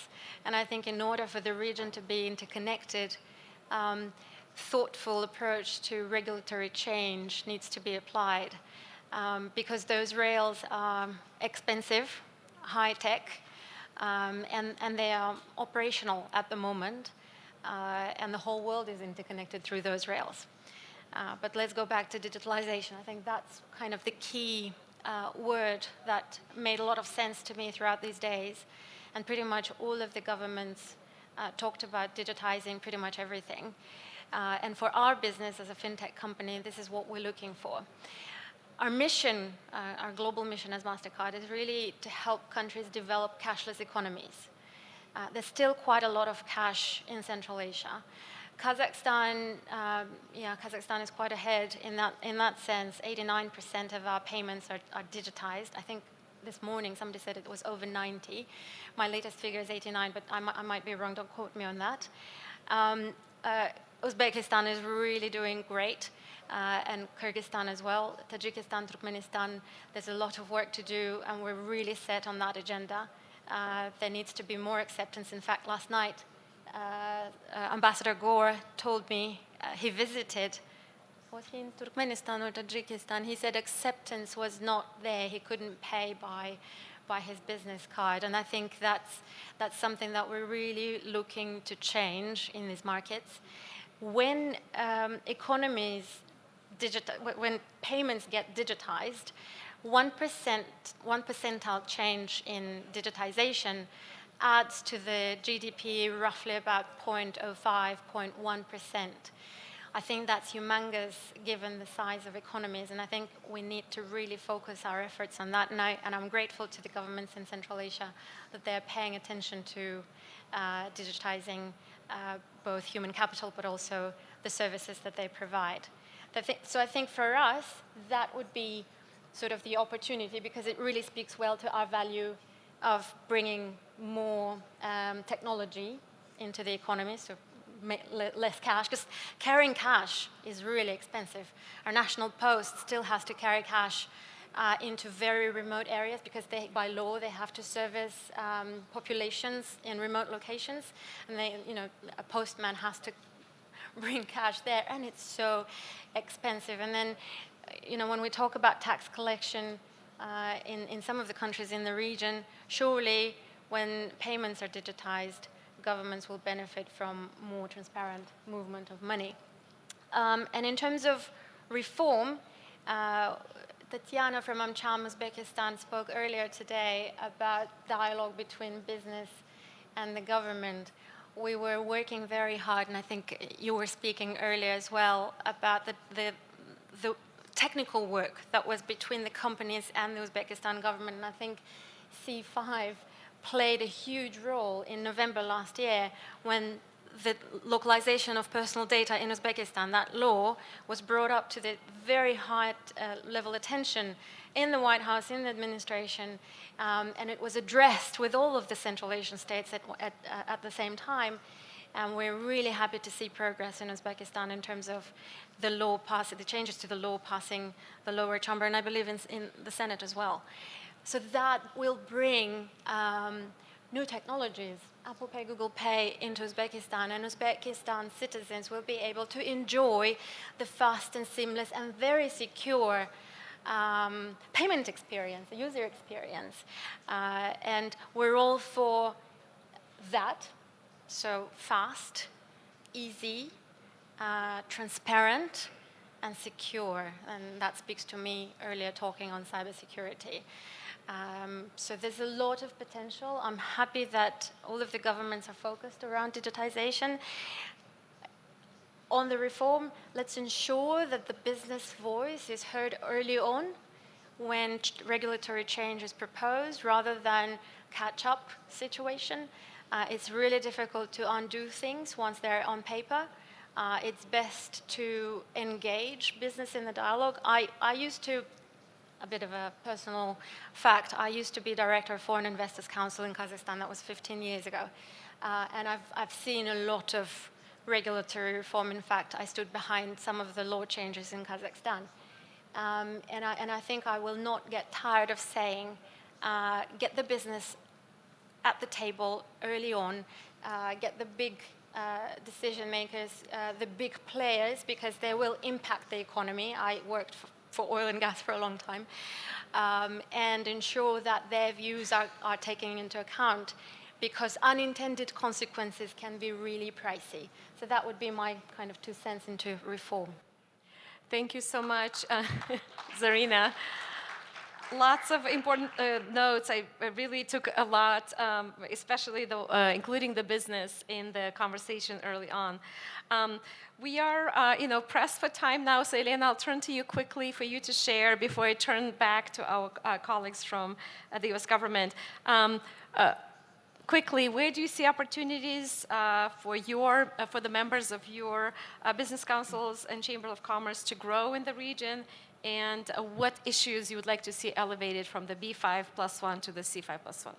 And I think in order for the region to be interconnected, thoughtful approach to regulatory change needs to be applied, because those rails are expensive, high-tech, and they are operational at the moment, and the whole world is interconnected through those rails. But let's go back to digitalization. I think that's kind of the key word that made a lot of sense to me throughout these days. And pretty much all of the governments talked about digitizing pretty much everything. And for our business as a fintech company, this is what we're looking for. Our mission, our global mission as MasterCard, is really to help countries develop cashless economies. There's still quite a lot of cash in Central Asia. Kazakhstan is quite ahead in that sense. 89% of our payments are digitized. I think this morning somebody said it was over 90. My latest figure is 89, but I might be wrong. Don't quote me on that. Uzbekistan is really doing great, and Kyrgyzstan as well. Tajikistan, Turkmenistan, there's a lot of work to do, and we're really set on that agenda. There needs to be more acceptance. In fact, last night, Ambassador Gore told me he visited, was he in Turkmenistan or Tajikistan? He said acceptance was not there. He couldn't pay by his business card. And I think that's something that we're really looking to change in these markets. When when payments get digitized, 1%, 1% change in digitization adds to the GDP roughly about 0.05, 0.1%. I think that's humongous given the size of economies, and I think we need to really focus our efforts on that. And I'm grateful to the governments in Central Asia that they're paying attention to digitizing both human capital but also the services that they provide. So I think for us, that would be sort of the opportunity, because it really speaks well to our value of bringing more technology into the economy, so less cash, because carrying cash is really expensive. Our national post still has to carry cash into very remote areas, because by law they have to service populations in remote locations, and a postman has to bring cash there, and it's so expensive. And then, when we talk about tax collection in some of the countries in the region, surely when payments are digitized, governments will benefit from more transparent movement of money. And in terms of reform, Tatiana from Amcham, Uzbekistan, spoke earlier today about dialogue between business and the government. We were working very hard, and I think you were speaking earlier as well about the technical work that was between the companies and the Uzbekistan government. And I think C5 played a huge role in November last year when the localization of personal data in Uzbekistan, that law, was brought up to the very high level attention in the White House, in the administration, and it was addressed with all of the Central Asian states at the same time. And we're really happy to see progress in Uzbekistan in terms of the law passing, the changes to the law passing the lower chamber, and I believe in the Senate as well. So that will bring new technologies, Apple Pay, Google Pay, into Uzbekistan, and Uzbekistan citizens will be able to enjoy the fast and seamless and very secure payment experience, the user experience. And we're all for that. So fast, easy, transparent, and secure. And that speaks to me earlier talking on cybersecurity. So there's a lot of potential. I'm happy that all of the governments are focused around digitization. On the reform, let's ensure that the business voice is heard early on. when regulatory change is proposed rather than catch-up situation. It's really difficult to undo things once they're on paper. It's best to engage business in the dialogue. I used to, a bit of a personal fact, I used to be director of Foreign Investors Council in Kazakhstan. That was 15 years ago. And I've seen a lot of regulatory reform. In fact, I stood behind some of the law changes in Kazakhstan. And I think I will not get tired of saying, get the business at the table early on, get the big decision makers, the big players, because they will impact the economy. I worked for oil and gas for a long time, and ensure that their views are taken into account, because unintended consequences can be really pricey. So that would be my kind of 2 cents into reform. Thank you so much, Zarina. Lots of important notes. I really took a lot, especially including the business in the conversation early on. We are, pressed for time now, so Elena, I'll turn to you quickly for you to share before I turn back to our colleagues from the U.S. government. Quickly, where do you see opportunities for the members of your business councils and Chamber of Commerce to grow in the region, and what issues you would like to see elevated from the B5+1 to the C5+1?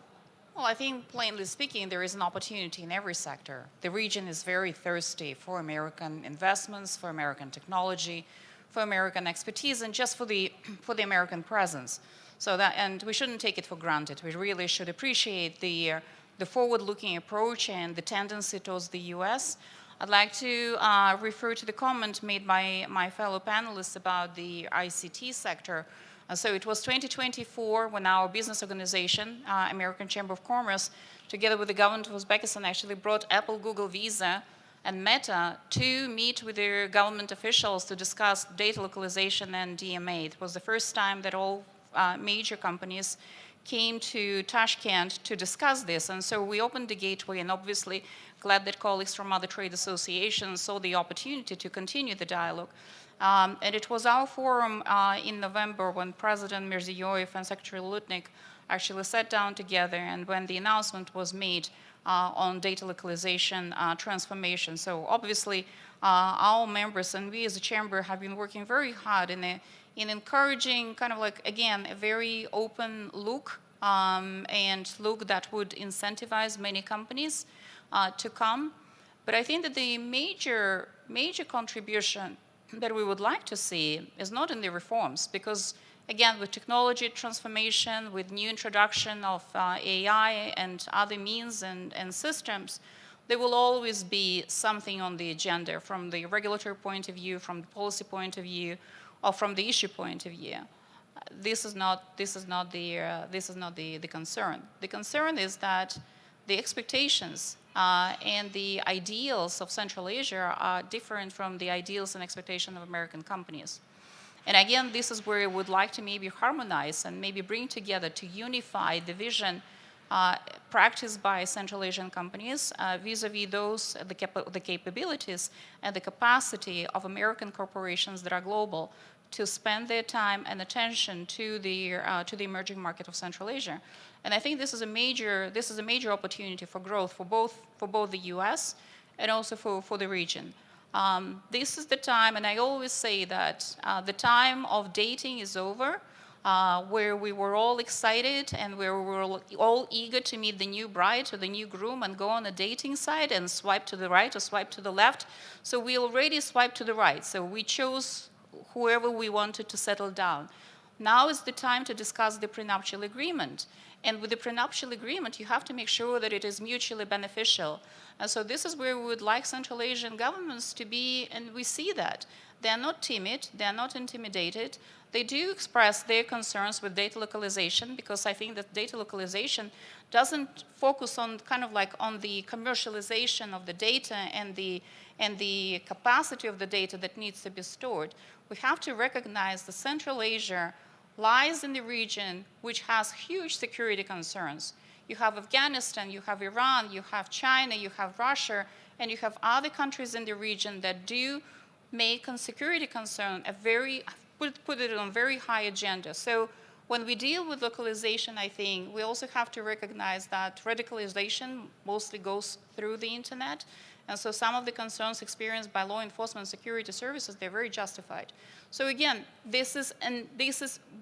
Well, I think, plainly speaking, there is an opportunity in every sector. The region is very thirsty for American investments, for American technology, for American expertise, and just for the American presence. And we shouldn't take it for granted. We really should appreciate the forward-looking approach and the tendency towards the U.S. I'd like to refer to the comment made by my fellow panelists about the ICT sector. So it was 2024 when our business organization, American Chamber of Commerce, together with the government of Uzbekistan, actually brought Apple, Google, Visa, and Meta to meet with their government officials to discuss data localization and DMA. It was the first time that all major companies came to Tashkent to discuss this. And so we opened the gateway, and obviously glad that colleagues from other trade associations saw the opportunity to continue the dialogue. And it was our forum in November when President Mirziyoyev and Secretary Lutnik actually sat down together, and when the announcement was made on data localization transformation. So obviously our members and we as a chamber have been working very hard in encouraging kind of like, again, a very open look and look that would incentivize many companies to come. But I think that the major contribution that we would like to see is not in the reforms, because again, with technology transformation, with new introduction of AI and other means and systems, there will always be something on the agenda from the regulatory point of view, from the policy point of view, or from the issue point of view. This is not the concern. The concern is that the expectations and the ideals of Central Asia are different from the ideals and expectations of American companies. And again, this is where I would like to maybe harmonize and maybe bring together to unify the vision practiced by Central Asian companies vis-a-vis the capabilities and the capacity of American corporations that are global to spend their time and attention to the emerging market of Central Asia. And I think this is a major opportunity for growth for both the U.S. and also for the region. This is the time, and I always say that the time of dating is over, where we were all excited and where we were all eager to meet the new bride or the new groom and go on a dating site and swipe to the right or swipe to the left. So we already swiped to the right. So we chose whoever we wanted to settle down. Now is the time to discuss the prenuptial agreement. And with the prenuptial agreement, you have to make sure that it is mutually beneficial. And so this is where we would like Central Asian governments to be, and we see that. They are not timid, they are not intimidated. They do express their concerns with data localization, because I think that data localization doesn't focus on kind of like on the commercialization of the data and the capacity of the data that needs to be stored. We have to recognize that Central Asia lies in the region which has huge security concerns. You have Afghanistan, you have Iran, you have China, you have Russia, and you have other countries in the region that do make security concern put it on very high agenda. So when we deal with localization, I think we also have to recognize that radicalization mostly goes through the internet. And so some of the concerns experienced by law enforcement and security services, they're very justified. So again, this is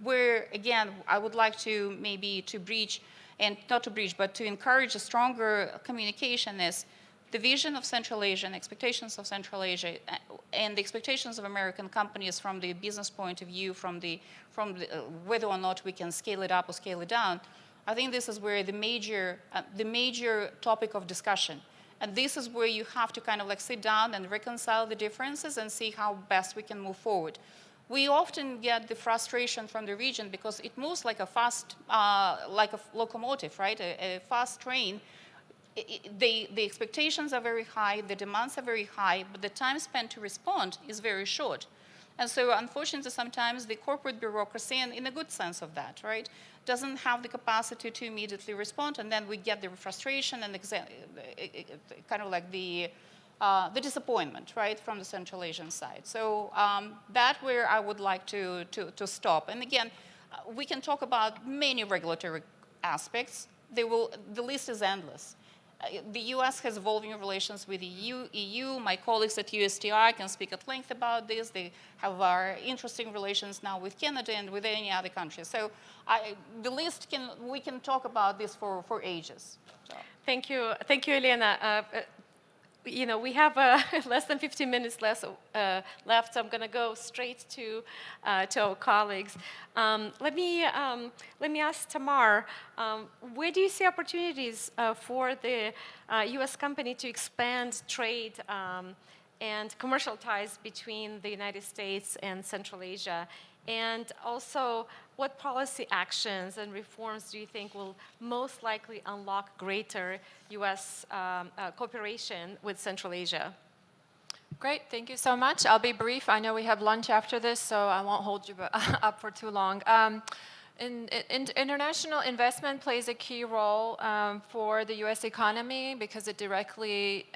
where, again, I would like to maybe to breach, and not to breach, but to encourage a stronger communication is the vision of Central Asia and expectations of Central Asia and the expectations of American companies from the business point of view, from whether or not we can scale it up or scale it down. I think this is where the major topic of discussion. And this is where you have to kind of like sit down and reconcile the differences and see how best we can move forward. We often get the frustration from the region because it moves like a fast, like a locomotive, right? A fast train. The expectations are very high, the demands are very high, but the time spent to respond is very short. And so unfortunately, sometimes the corporate bureaucracy, and in a good sense of that, right, doesn't have the capacity to immediately respond, and then we get the frustration and kind of like the disappointment, right, from the Central Asian side. So that's where I would like to stop. And again, we can talk about many regulatory aspects. The list is endless. The US has evolving relations with the EU. My colleagues at USTR can speak at length about this. They have interesting relations now with Canada and with any other country. So the list we can talk about this for ages. So. Thank you, Elena. We have less than 15 minutes left, so I'm going to go straight to our colleagues. Let me ask Tamar, where do you see opportunities for the U.S. company to expand trade and commercial ties between the United States and Central Asia? And also, what policy actions and reforms do you think will most likely unlock greater U.S. cooperation with Central Asia? Great, thank you so much. I'll be brief. I know we have lunch after this, so I won't hold you up for too long. International investment plays a key role for the U.S. economy because it directly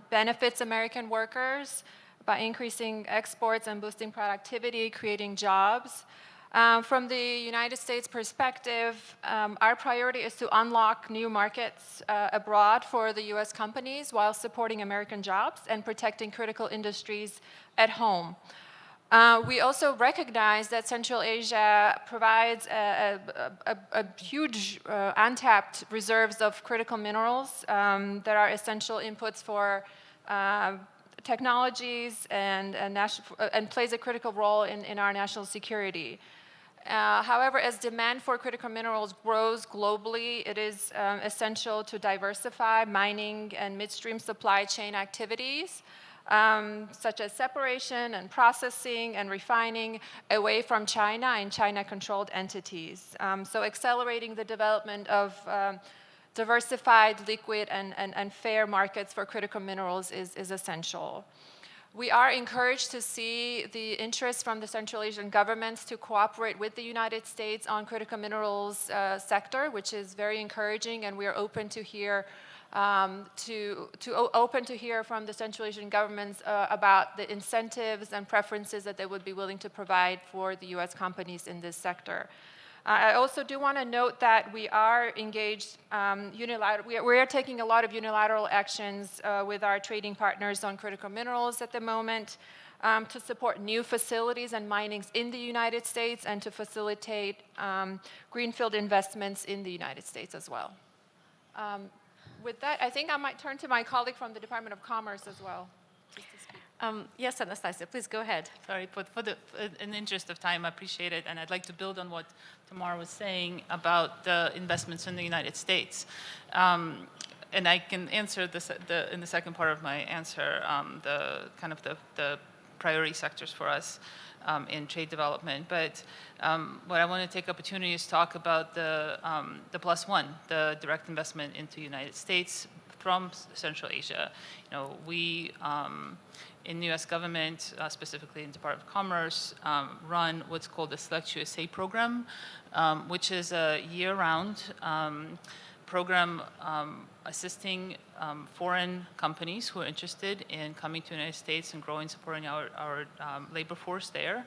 benefits American workers by increasing exports and boosting productivity, creating jobs. From the United States perspective, our priority is to unlock new markets abroad for the US companies while supporting American jobs and protecting critical industries at home. We also recognize that Central Asia provides a huge untapped reserves of critical minerals that are essential inputs for technologies and plays a critical role in our national security. However, as demand for critical minerals grows globally, it is essential to diversify mining and midstream supply chain activities, such as separation and processing and refining away from China and China-controlled entities. So accelerating the development of diversified, liquid, and fair markets for critical minerals is essential. We are encouraged to see the interest from the Central Asian governments to cooperate with the United States on critical minerals sector, which is very encouraging, and we are open to hear open to hear from the Central Asian governments about the incentives and preferences that they would be willing to provide for the U.S. companies in this sector. I also do want to note that we are engaged we are taking a lot of unilateral actions with our trading partners on critical minerals at the moment to support new facilities and minings in the United States and to facilitate greenfield investments in the United States as well. With that, I think I might turn to my colleague from the Department of Commerce as well. Yes, Anastasia, please go ahead. Sorry, but in the interest of time, I appreciate it, and I'd like to build on what Tamar was saying about the investments in the United States. And I can answer this in the second part of my answer, the priority sectors for us in trade development. But what I want to take opportunity is talk about the +1, the direct investment into the United States from Central Asia. We in the U.S. government, specifically in the Department of Commerce, run what's called the Select USA program, which is a year-round program assisting foreign companies who are interested in coming to the United States and growing, supporting our labor force there.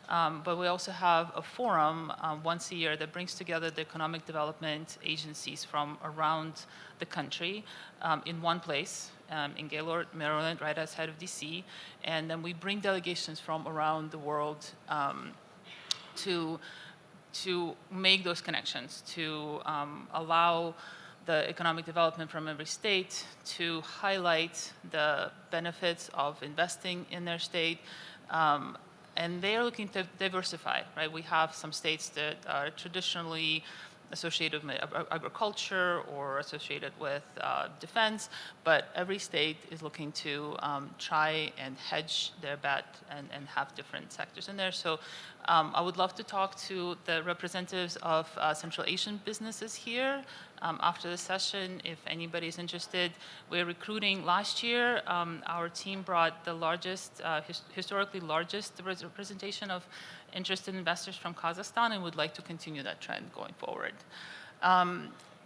But we also have a forum once a year that brings together the economic development agencies from around the country in one place, in Gaylord, Maryland, right outside of DC. And then we bring delegations from around the world to make those connections, to allow the economic development from every state to highlight the benefits of investing in their state. And they are looking to diversify, right? We have some states that are traditionally associated with agriculture or associated with defense, but every state is looking to try and hedge their bet and have different sectors in there. So I would love to talk to the representatives of Central Asian businesses here after the session. If anybody is interested, we're recruiting. Last year, our team brought the largest, historically largest representation of interested investors from Kazakhstan, and would like to continue that trend going forward.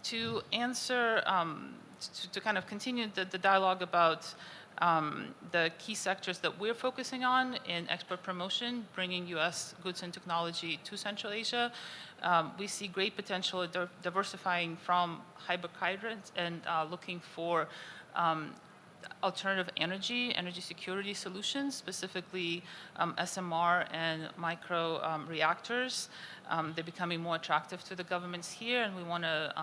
To answer, to kind of continue the dialogue about the key sectors that we're focusing on in export promotion, bringing U.S. goods and technology to Central Asia, we see great potential diversifying from hydrocarbons and looking for alternative energy security solutions, specifically SMR and micro reactors. They're becoming more attractive to the governments here, and we want to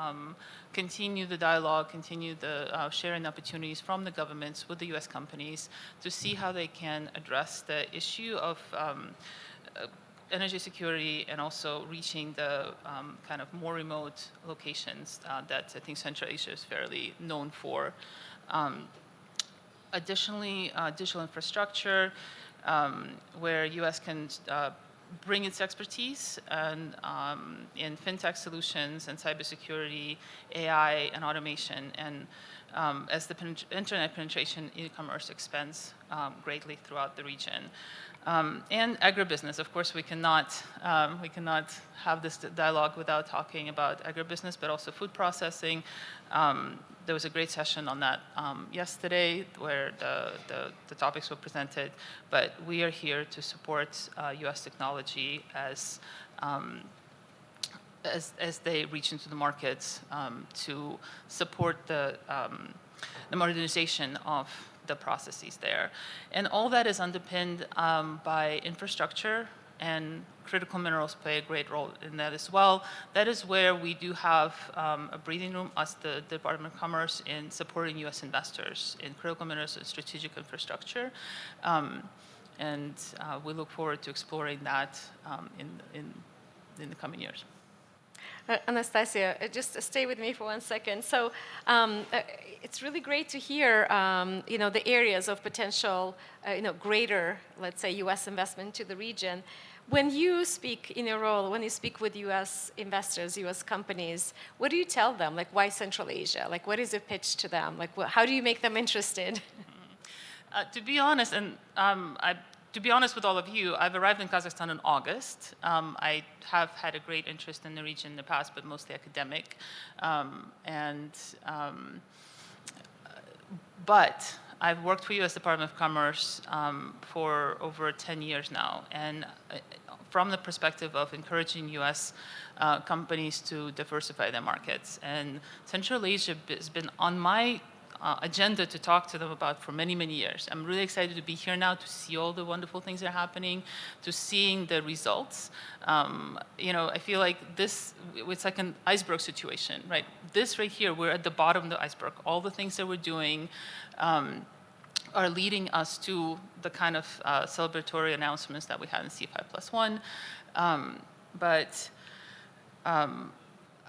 continue the dialogue, continue the sharing opportunities from the governments with the U.S. companies to see how they can address the issue of energy security and also reaching the kind of more remote locations that I think Central Asia is fairly known for. Additionally, digital infrastructure, where U.S. can bring its expertise and in fintech solutions and cybersecurity, AI, and automation. And as the internet penetration, e-commerce expands greatly throughout the region. And agribusiness, of course, we cannot have this dialogue without talking about agribusiness, but also food processing. There was a great session on that yesterday where the topics were presented, but we are here to support U.S. technology as they reach into the markets to support the modernization of the processes there. And all that is underpinned by infrastructure, and critical minerals play a great role in that as well. That is where we do have a breathing room, us, the Department of Commerce, in supporting U.S. investors in critical minerals and strategic infrastructure. And we look forward to exploring that in the coming years. Anastasia, just stay with me for 1 second. So it's really great to hear, the areas of potential, greater, let's say, U.S. investment to the region. When you speak in your role, when you speak with U.S. investors, U.S. companies, what do you tell them? Like, why Central Asia? Like, what is your pitch to them? Like, how do you make them interested? To be honest, and to be honest with all of you, I've arrived in Kazakhstan in August. I have had a great interest in the region in the past, but mostly academic. But I've worked for U.S. Department of Commerce for over 10 years now, and from the perspective of encouraging U.S. Companies to diversify their markets. And Central Asia has been on my agenda to talk to them about for many, many years. I'm really excited to be here now to see all the wonderful things that are happening, to seeing the results. I feel like it's like an iceberg situation, right? This right here, we're at the bottom of the iceberg. All the things that we're doing are leading us to the kind of celebratory announcements that we had in C5+1.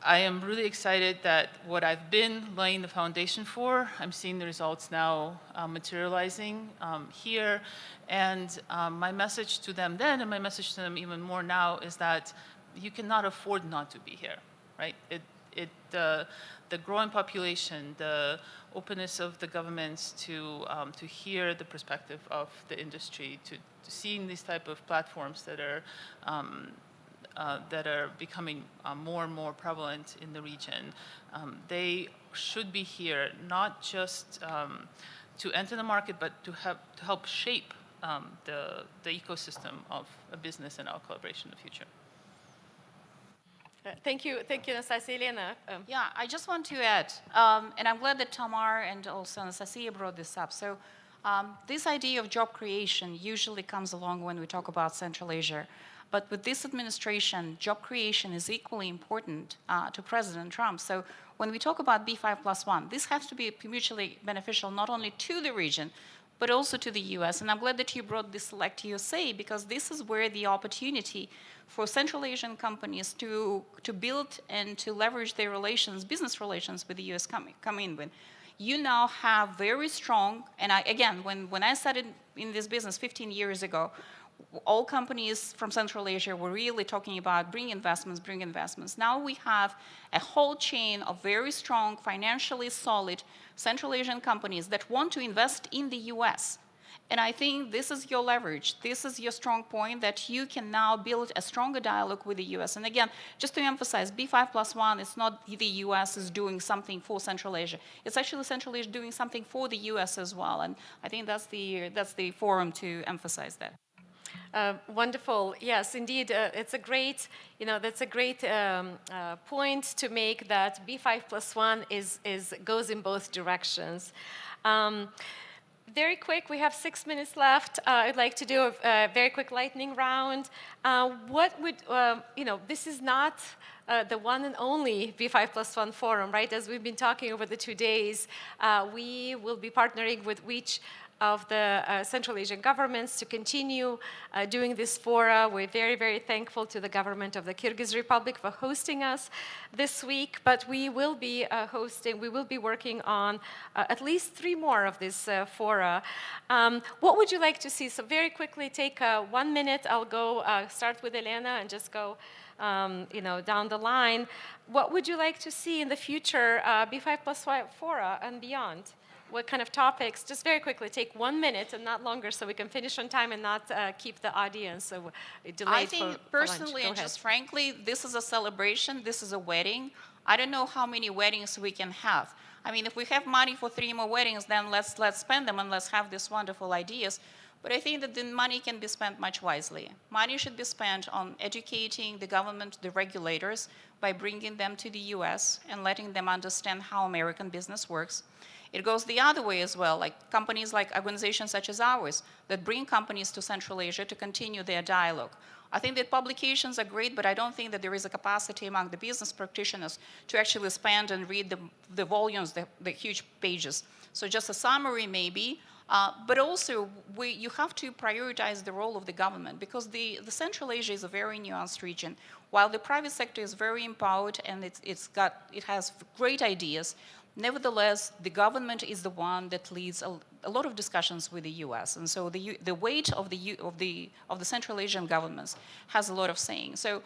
I am really excited that what I've been laying the foundation for, I'm seeing the results now materializing here. And my message to them then, and my message to them even more now, is that you cannot afford not to be here, right? The growing population, the openness of the governments to hear the perspective of the industry, to seeing these type of platforms that are becoming more and more prevalent in the region. They should be here not just to enter the market, but to help shape the ecosystem of a business and our collaboration in the future. Thank you, Anastasia. Elena. Yeah, I just want to add, and I'm glad that Tamar and also Anastasia brought this up. So this idea of job creation usually comes along when we talk about Central Asia. But with this administration, job creation is equally important to President Trump. So when we talk about B5+1, this has to be mutually beneficial not only to the region, but also to the US. And I'm glad that you brought this Select USA, because this is where the opportunity for Central Asian companies to build and to leverage their relations, business relations with the US come in with. You now have very strong, and again, when I started in this business 15 years ago, all companies from Central Asia were really talking about bring investments, bring investments. Now we have a whole chain of very strong, financially solid Central Asian companies that want to invest in the US. And I think this is your leverage. This is your strong point, that you can now build a stronger dialogue with the US. And again, just to emphasize, B5+1 is not the US is doing something for Central Asia. It's actually Central Asia doing something for the US as well. And I think that's the forum to emphasize that. Wonderful. Yes, indeed. It's a great, that's a great point to make, that B5+1 goes in both directions. Very quick, we have 6 minutes left. I'd like to do a very quick lightning round. What would, this is not the one and only B5+1 forum, right? As we've been talking over the 2 days, we will be partnering with each of the Central Asian governments to continue doing this fora. We're very, very thankful to the government of the Kyrgyz Republic for hosting us this week, but we will be working on at least 3 more of this fora. What would you like to see? So very quickly, take 1 minute. I'll go start with Elena and just go down the line. What would you like to see in the future B5+1 fora and beyond? What kind of topics? Just very quickly, take 1 minute and not longer, so we can finish on time and not keep the audience delayed. I think personally and just frankly, this is a celebration. This is a wedding. I don't know how many weddings we can have. I mean, if we have money for 3 more weddings, then let's spend them and let's have these wonderful ideas. But I think that the money can be spent much wisely. Money should be spent on educating the government, the regulators, by bringing them to the US and letting them understand how American business works. It goes the other way as well, like companies like organizations such as ours that bring companies to Central Asia to continue their dialogue. I think that publications are great, but I don't think that there is a capacity among the business practitioners to actually spend and read the volumes, the huge pages. So just a summary maybe, but also you have to prioritize the role of the government, because the Central Asia is a very nuanced region. While the private sector is very empowered and it has great ideas, nevertheless, the government is the one that leads a lot of discussions with the U.S. And so the weight of the Central Asian governments has a lot of saying. So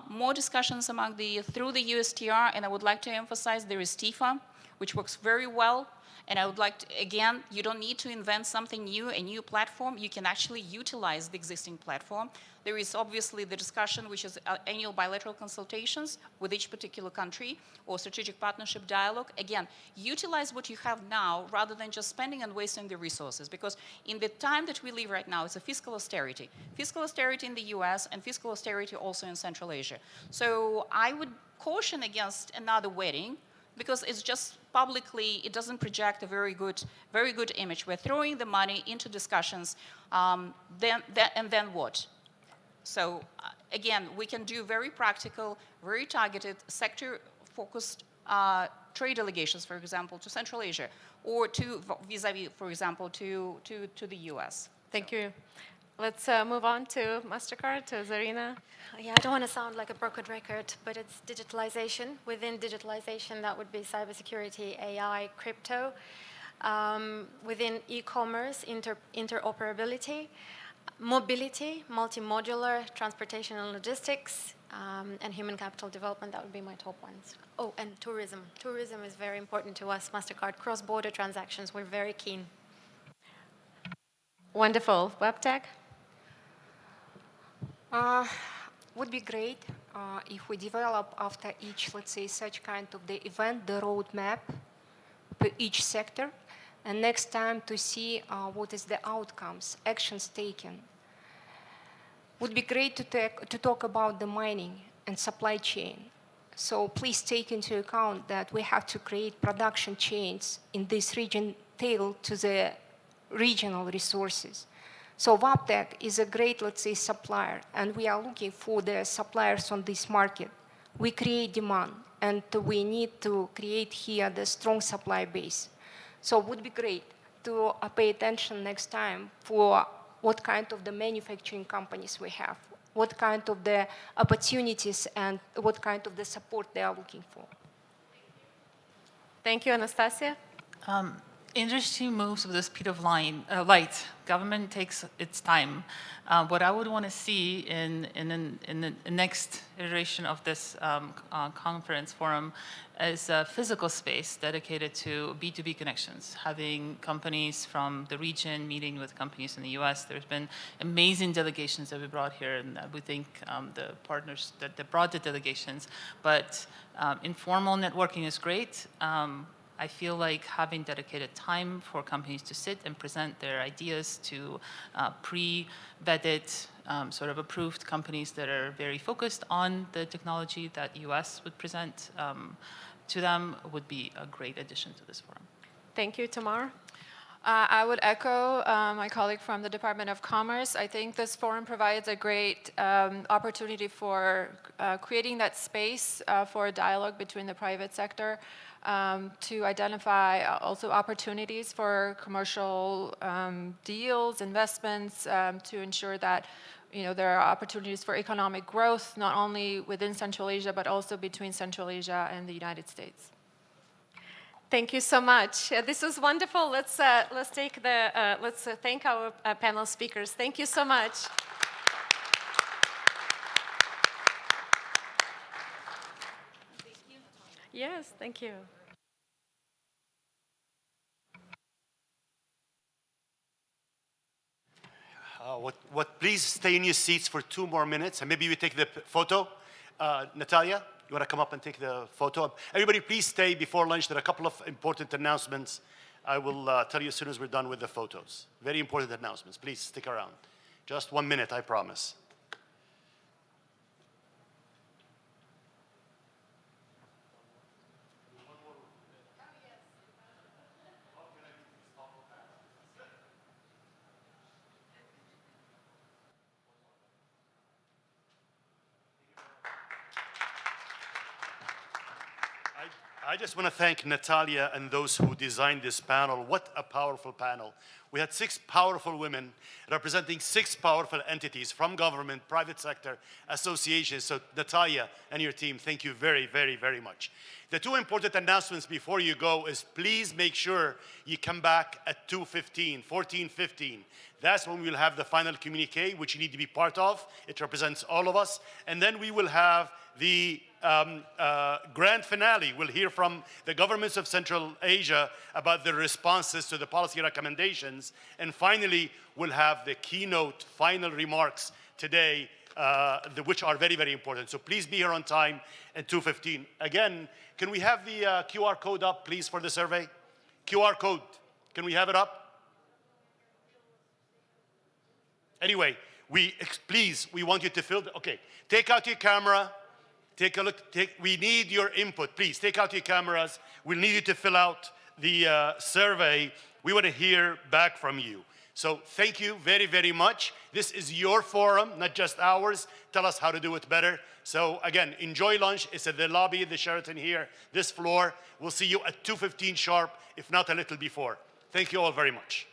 more discussions through the USTR, and I would like to emphasize there is TIFA, which works very well. And I would like to, again, you don't need to invent something new, a new platform. You can actually utilize the existing platform. There is obviously the discussion, which is annual bilateral consultations with each particular country, or strategic partnership dialogue. Again, utilize what you have now rather than just spending and wasting the resources. Because in the time that we live right now, it's a fiscal austerity. Fiscal austerity in the US and fiscal austerity also in Central Asia. So I would caution against another wedding, because it's just publicly, it doesn't project a very good image. We're throwing the money into discussions, and then what? So again, we can do very practical, very targeted, sector-focused trade delegations, for example, to Central Asia, or to vis-a-vis, for example, to the US. Thank you. Let's move on to MasterCard, to Zarina. Yeah, I don't want to sound like a broken record, but it's digitalization. Within digitalization, that would be cybersecurity, AI, crypto. Within e-commerce, interoperability, mobility, multi-modular, transportation and logistics, and human capital development. That would be my top ones. Oh, and tourism. Tourism is very important to us, MasterCard. Cross-border transactions, we're very keen. Wonderful. WebTech? Would be great if we develop after each, let's say, such kind of the event, the roadmap per each sector, and next time to see what is the outcomes, actions taken. Would be great to talk about the mining and supply chain. So please take into account that we have to create production chains in this region tailored to the regional resources. So Waptec is a great, let's say, supplier, and we are looking for the suppliers on this market. We create demand, and we need to create here the strong supply base. So it would be great to pay attention next time for what kind of the manufacturing companies we have, what kind of the opportunities and what kind of the support they are looking for. Thank you, Anastasia. Industry moves with the speed of light. Government takes its time. What I would want to see in the next iteration of this conference forum is a physical space dedicated to B2B connections, having companies from the region meeting with companies in the US. There's been amazing delegations that we brought here, and we thank the partners that brought the delegations. But informal networking is great. I feel like having dedicated time for companies to sit and present their ideas to pre-vetted, sort of approved companies that are very focused on the technology that US would present to them would be a great addition to this forum. Thank you, Tamar. I would echo my colleague from the Department of Commerce. I think this forum provides a great opportunity for creating that space for a dialogue between the private sector to identify also opportunities for commercial deals, investments, to ensure that there are opportunities for economic growth, not only within Central Asia, but also between Central Asia and the United States. Thank you so much. This was wonderful. Let's thank our panel speakers. Thank you so much. Yes, thank you. Please stay in your seats for 2 more minutes, and maybe we take the photo. Natalia, you want to come up and take the photo? Everybody, please stay before lunch. There are a couple of important announcements. I will tell you as soon as we're done with the photos. Very important announcements. Please stick around. Just 1 minute, I promise. I just want to thank Natalia and those who designed this panel. What a powerful panel. We had 6 powerful women representing 6 powerful entities from government, private sector, associations. So Natalia and your team, thank you very, very, very much. The 2 important announcements before you go is please make sure you come back at 2:15, 14:15. That's when we will have the final communique, which you need to be part of. It represents all of us. And then we will have the grand finale. We'll hear from the governments of Central Asia about their responses to the policy recommendations. And finally, we'll have the keynote final remarks today, which are very, very important. So please be here on time at 2:15. Again, can we have the QR code up, please, for the survey? QR code. Can we have it up? Anyway, please, we want you to fill okay, take out your camera. Take a look. We need your input. Please take out your cameras. We'll need you to fill out the survey. We want to hear back from you. So thank you very, very much. This is your forum, not just ours. Tell us how to do it better. So again, enjoy lunch. It's at the lobby, the Sheraton here, this floor. We'll see you at 2:15 sharp, if not a little before. Thank you all very much.